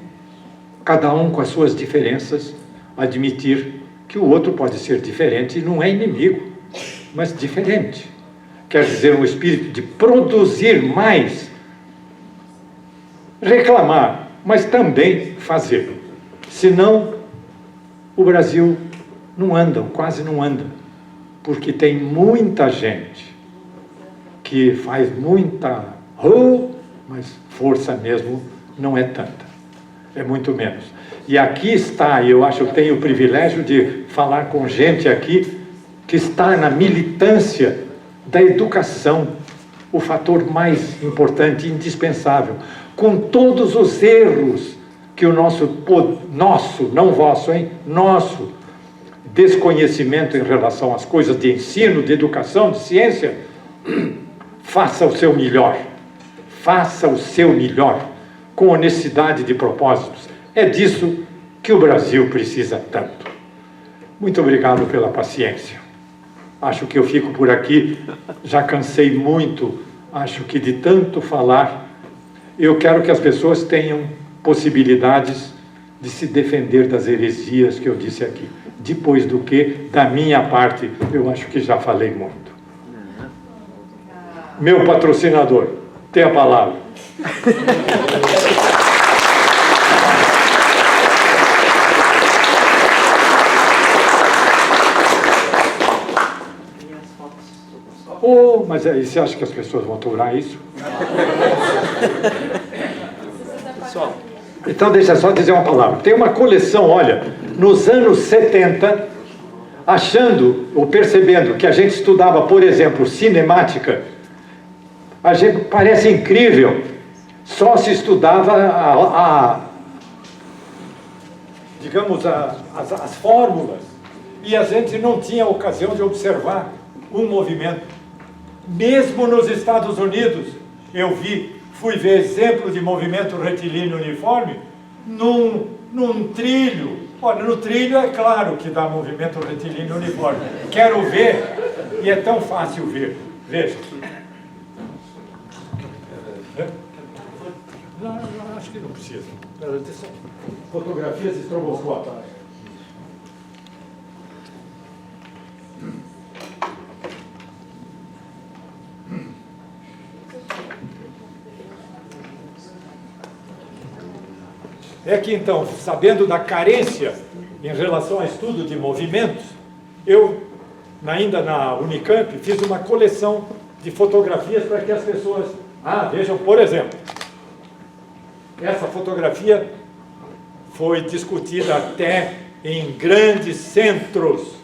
cada um com as suas diferenças, admitir que o outro pode ser diferente e não é inimigo, mas diferente. Quer dizer, um espírito de produzir mais, reclamar, mas também fazer. Senão, o Brasil não anda, quase não anda, porque tem muita gente que faz muita mas força mesmo não é tanta, é muito menos. E aqui está, eu acho que tenho o privilégio de falar com gente aqui que está na militância da educação, o fator mais importante, indispensável, com todos os erros que o nosso, não vosso, hein? Nosso desconhecimento em relação às coisas de ensino, de educação, de ciência, faça o seu melhor. Faça o seu melhor, com honestidade de propósitos. É disso que o Brasil precisa tanto. Muito obrigado pela paciência. Acho que eu fico por aqui, já cansei muito, acho que de tanto falar, eu quero que as pessoas tenham possibilidades de se defender das heresias que eu disse aqui. Depois do que, da minha parte, eu acho que já falei muito. Meu patrocinador, tem a palavra. Oh, mas aí você acha que as pessoas vão aturar isso? Então deixa só dizer uma palavra. Tem uma coleção, olha, nos anos 70, achando ou percebendo que a gente estudava, por exemplo, cinemática, a gente parece incrível, só se estudava digamos, as fórmulas, e a gente não tinha ocasião de observar um movimento. Mesmo nos Estados Unidos, eu fui ver exemplo de movimento retilíneo uniforme num trilho. Olha, no trilho é claro que dá movimento retilíneo uniforme. Quero ver, e é tão fácil ver. Veja. Não, acho que não precisa. Fotografias estroboscópicas. É que então, sabendo da carência em relação ao estudo de movimentos, eu, ainda na Unicamp, fiz uma coleção de fotografias para que as pessoas vejam, por exemplo, essa fotografia foi discutida até em grandes centros.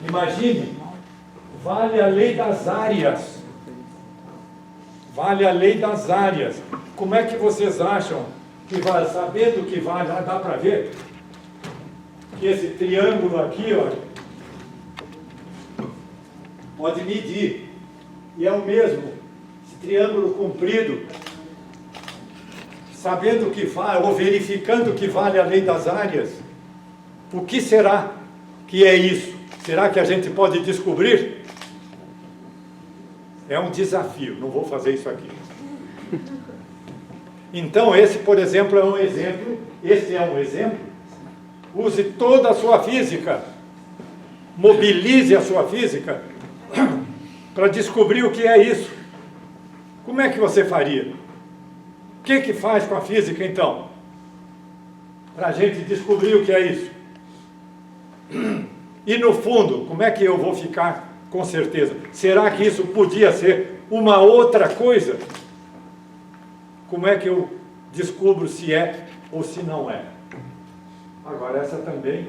Imagine, vale a lei das áreas. Vale a lei das áreas. Como é que vocês acham que vai, sabendo que vale, dá para ver que esse triângulo aqui, ó, pode medir, e é o mesmo, esse triângulo comprido, sabendo que vale, ou verificando que vale a lei das áreas, o que será que é isso? Será que a gente pode descobrir? É um desafio, não vou fazer isso aqui. Então, esse, por exemplo, é um exemplo. Esse é um exemplo. Use toda a sua física. Mobilize a sua física para descobrir o que é isso. Como é que você faria? O que faz com a física, então? Para a gente descobrir o que é isso. E no fundo, como é que eu vou ficar com certeza? Será que isso podia ser uma outra coisa? Como é que eu descubro se é ou se não é? Agora, essa também,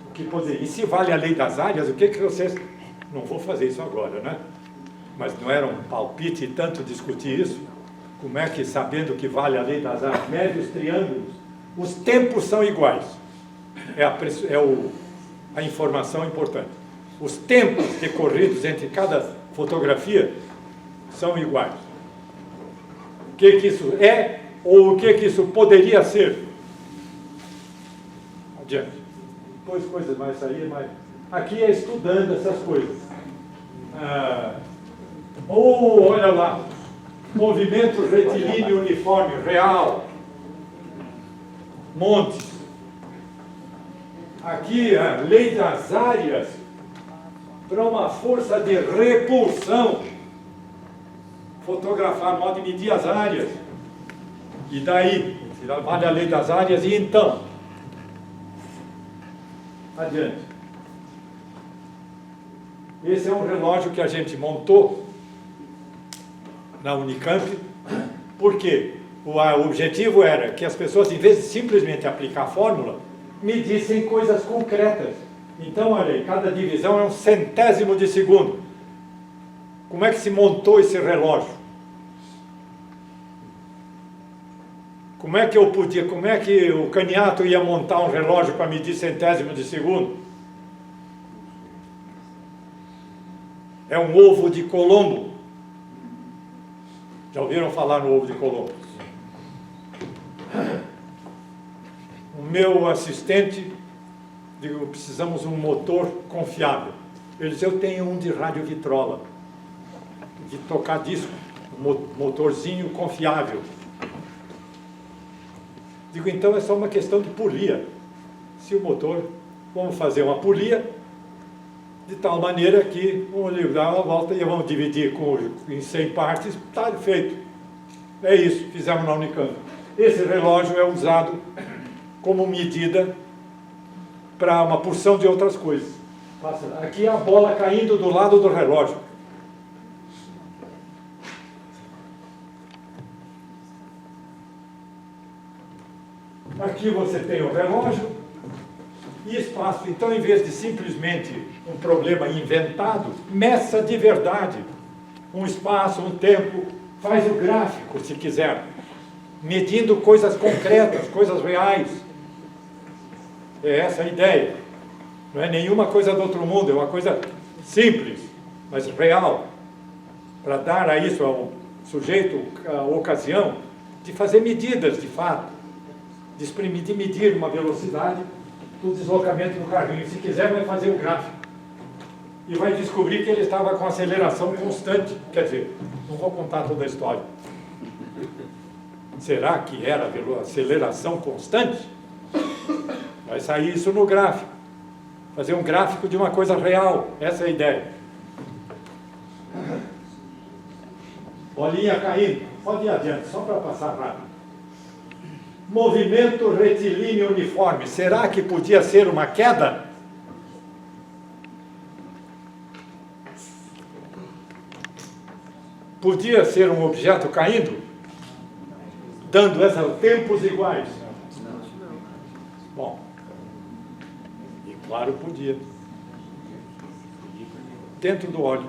o que poderia. E se vale a lei das áreas, o que vocês... Não vou fazer isso agora, né? Mas não era um palpite tanto discutir isso? Como é que, sabendo que vale a lei das áreas, médios triângulos, os tempos são iguais. A informação importante. Os tempos decorridos entre cada fotografia são iguais. O que isso é ou o que isso poderia ser? Adiante. Depois coisas mais sair, mas aqui é estudando essas coisas. Olha lá, movimento retilíneo uniforme, real. Montes. Aqui a lei das áreas para uma força de repulsão. Fotografar, modo de medir as áreas. E daí? Vale a lei das áreas e então? Adiante. Esse é um relógio que a gente montou na Unicamp. Por quê? O objetivo era que as pessoas, em vez de simplesmente aplicar a fórmula, medissem coisas concretas. Então, olha aí, cada divisão é um centésimo de segundo. Como é que se montou esse relógio? Como é que o Caniato ia montar um relógio para medir centésimo de segundo? É um ovo de Colombo. Já ouviram falar no ovo de Colombo? O meu assistente, digo, precisamos de um motor confiável. Ele disse, eu tenho um de radiovitrola, de tocar disco, um motorzinho confiável. Digo, então é só uma questão de polia. Se o motor, vamos fazer uma polia, de tal maneira que vamos ligar uma volta e vamos dividir em 100 partes, está feito. É isso, fizemos na Unicamp. Esse relógio é usado como medida para uma porção de outras coisas. Aqui a bola caindo do lado do relógio. Aqui você tem o relógio e espaço. Então, em vez de simplesmente um problema inventado, meça de verdade um espaço, um tempo, faz o gráfico, se quiser, medindo coisas concretas, coisas reais. É essa a ideia. Não é nenhuma coisa do outro mundo, é uma coisa simples, mas real, para dar a isso ao sujeito a ocasião de fazer medidas de fato, de medir uma velocidade do deslocamento do carrinho. Se quiser, vai fazer o gráfico. E vai descobrir que ele estava com aceleração constante. Quer dizer, não vou contar toda a história. Será que era aceleração constante? Vai sair isso no gráfico. Fazer um gráfico de uma coisa real. Essa é a ideia. Bolinha caindo. Pode ir adiante, só para passar rápido. Movimento retilíneo uniforme. Será que podia ser uma queda? Podia ser um objeto caindo? Dando esses tempos iguais? Bom, e claro, podia. Dentro do óleo.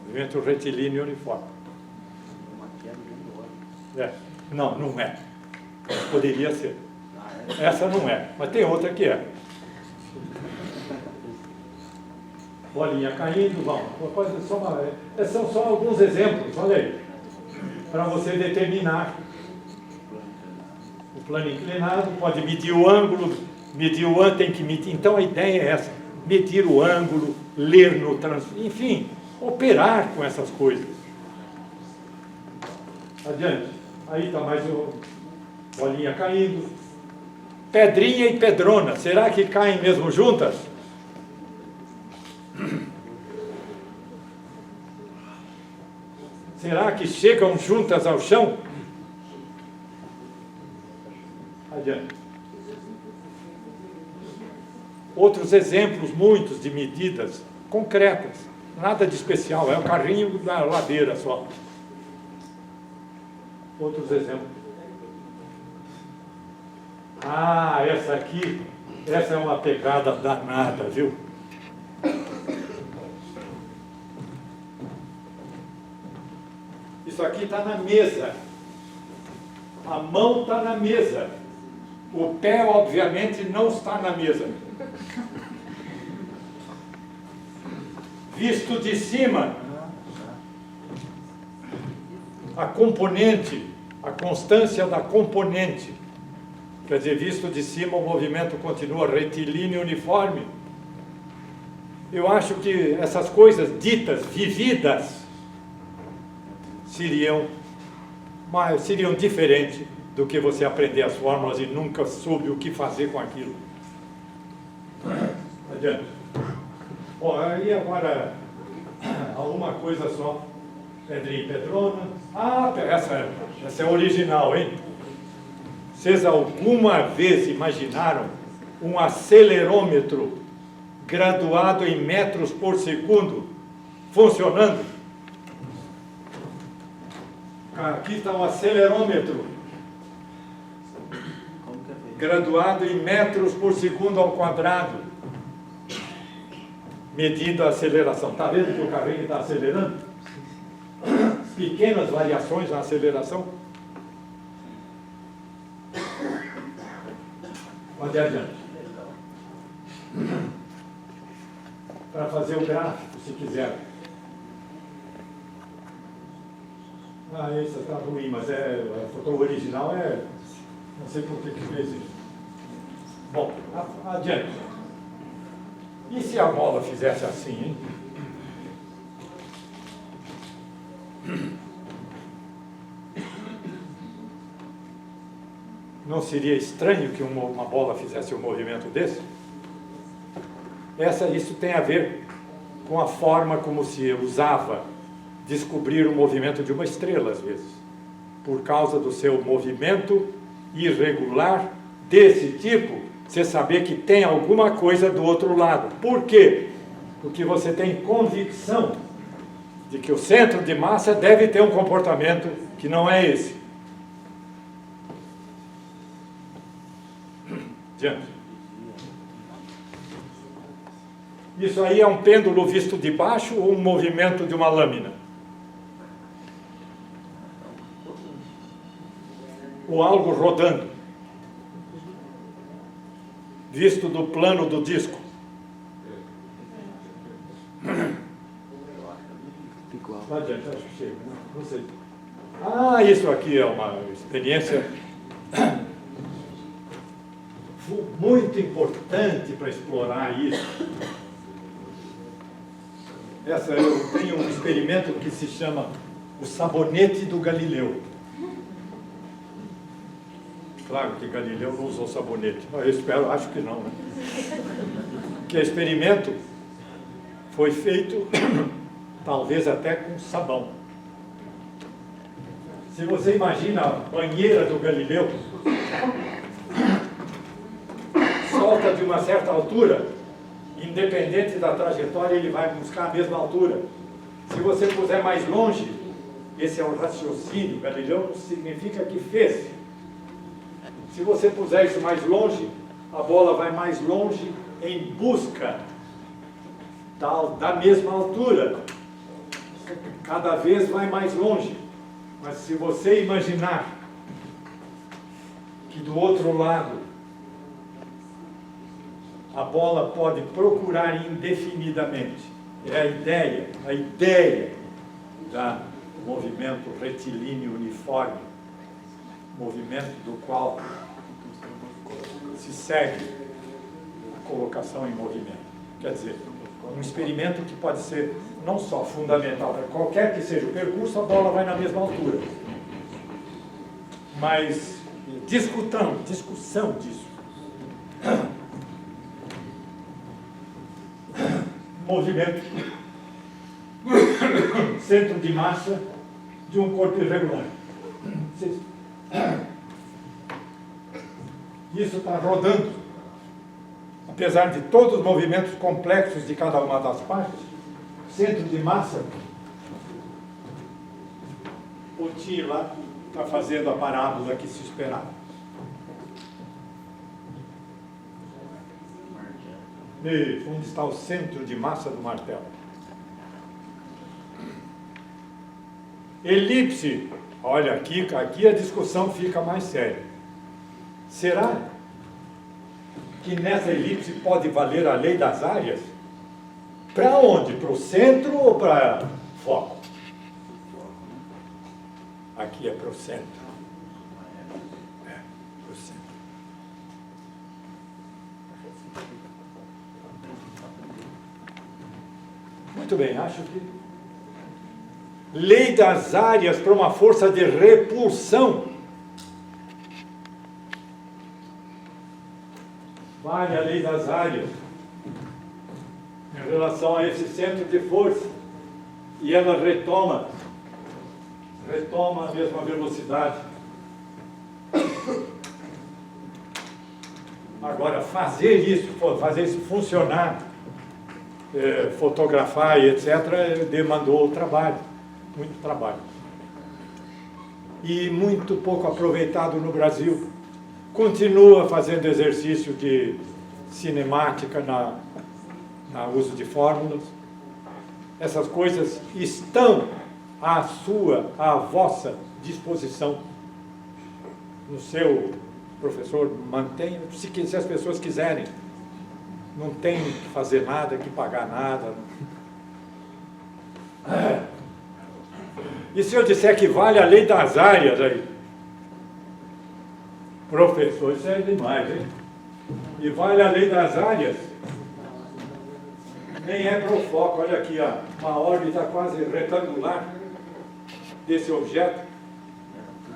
Movimento retilíneo uniforme. Não, não é. Poderia ser. Essa não é, mas tem outra que é. Bolinha caindo, vamos. São só alguns exemplos, olha aí, para você determinar. O plano inclinado pode medir o ângulo, tem que medir. Então a ideia é essa: medir o ângulo, ler no enfim. operar com essas coisas. Adiante. Aí está mais uma bolinha caindo. Pedrinha e pedrona, será que caem mesmo juntas? Será que chegam juntas ao chão? Adiante. Outros exemplos, muitos, de medidas concretas. Nada de especial, é o carrinho da ladeira só. Outros exemplos. Ah, essa é uma pegada danada, viu? Isso aqui está na mesa. A mão está na mesa. O pé, obviamente, não está na mesa. Visto de cima, a componente, a constância da componente. Quer dizer, visto de cima, o movimento continua retilíneo e uniforme. Eu acho que essas coisas ditas, vividas, seriam diferentes do que você aprender as fórmulas e nunca soube o que fazer com aquilo. Adiante. Bom, aí agora, alguma coisa só. Pedrinha e pedrona. Ah, essa é original, hein? Vocês alguma vez imaginaram um acelerômetro graduado em metros por segundo funcionando? Aqui está um acelerômetro graduado em metros por segundo ao quadrado, medindo a aceleração. Está vendo que o carrinho está acelerando? Pequenas variações na aceleração. Pode ir adiante. Para fazer o gráfico, se quiser. Ah, essa está ruim, mas a foto original não sei por que fez isso. Bom, adiante. E se a bola fizesse assim, hein? Não seria estranho que uma bola fizesse um movimento desse? Isso tem a ver com a forma como se usava descobrir o movimento de uma estrela, às vezes, por causa do seu movimento irregular desse tipo, você saber que tem alguma coisa do outro lado. Por quê? Porque você tem convicção de que o centro de massa deve ter um comportamento que não é esse. Diante. Isso aí é um pêndulo visto de baixo ou um movimento de uma lâmina? Ou algo rodando, visto do plano do disco. Vai adiante, acho que chega, não sei. Ah, isso aqui é uma experiência muito importante para explorar isso. Eu tenho um experimento que se chama o sabonete do Galileu. Claro que Galileu não usou sabonete. Eu acho que não, né? Que o experimento foi feito, talvez até com sabão. Se você imagina a banheira do Galileu, solta de uma certa altura, independente da trajetória, ele vai buscar a mesma altura. Se você puser mais longe, esse é o raciocínio. Galileu significa que fez. Se você puser isso mais longe, a bola vai mais longe em busca da mesma altura. Cada vez vai mais longe. Mas se você imaginar que do outro lado a bola pode procurar indefinidamente, é a ideia do movimento retilíneo uniforme, movimento do qual se segue a colocação em movimento. Quer dizer, Um experimento que pode ser não só fundamental para qualquer que seja o percurso, a bola vai na mesma altura. Mas discussão disso. Movimento, centro de massa de um corpo irregular. Isso está rodando. Apesar de todos os movimentos complexos de cada uma das partes, centro de massa, o T lá está fazendo a parábola que se esperava. E onde está o centro de massa do martelo? Elipse. Olha, aqui a discussão fica mais séria. Será que nessa elipse pode valer a lei das áreas? Para onde? Para o centro ou para foco? Aqui é para o centro. Para o centro. Muito bem, acho que lei das áreas para uma força de repulsão. Vale a lei das áreas em relação a esse centro de força. E ela retoma a mesma velocidade. Agora, fazer isso funcionar, fotografar e etc., demandou trabalho, muito trabalho. E muito pouco aproveitado no Brasil. Continua fazendo exercício de cinemática na uso de fórmulas. Essas coisas estão à vossa disposição. No seu professor, mantenha, se as pessoas quiserem. Não tem que fazer nada, que pagar nada. E se eu disser que vale a lei das áreas aí? Professor, isso é demais, hein? E vale a lei das áreas? Nem é para o foco. Olha aqui, ó, uma órbita quase retangular desse objeto.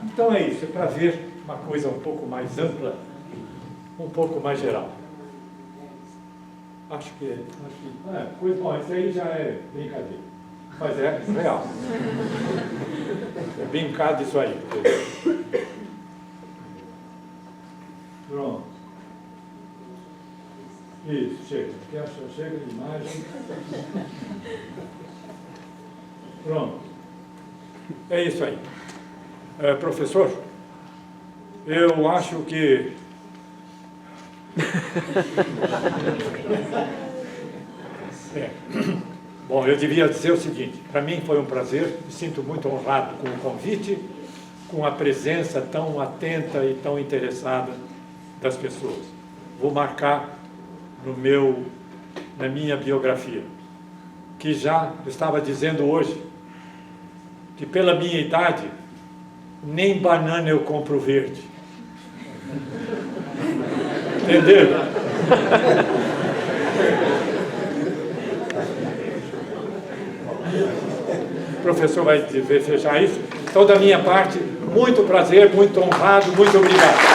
Então é isso, é para ver uma coisa um pouco mais ampla, um pouco mais geral. Acho que coisa, bom, isso aí já é brincadeira. Mas é real. É brincar disso aí. Pronto. Isso, chega. Chega de imagem. Pronto. É isso aí. Professor, eu acho que... Bom, eu devia dizer o seguinte, para mim foi um prazer, me sinto muito honrado com o convite, com a presença tão atenta e tão interessada das pessoas. Vou marcar na minha biografia, que já estava dizendo hoje, que pela minha idade, nem banana eu compro verde. Entenderam? O professor vai fechar isso. Então, da minha parte, muito prazer, muito honrado, muito obrigado.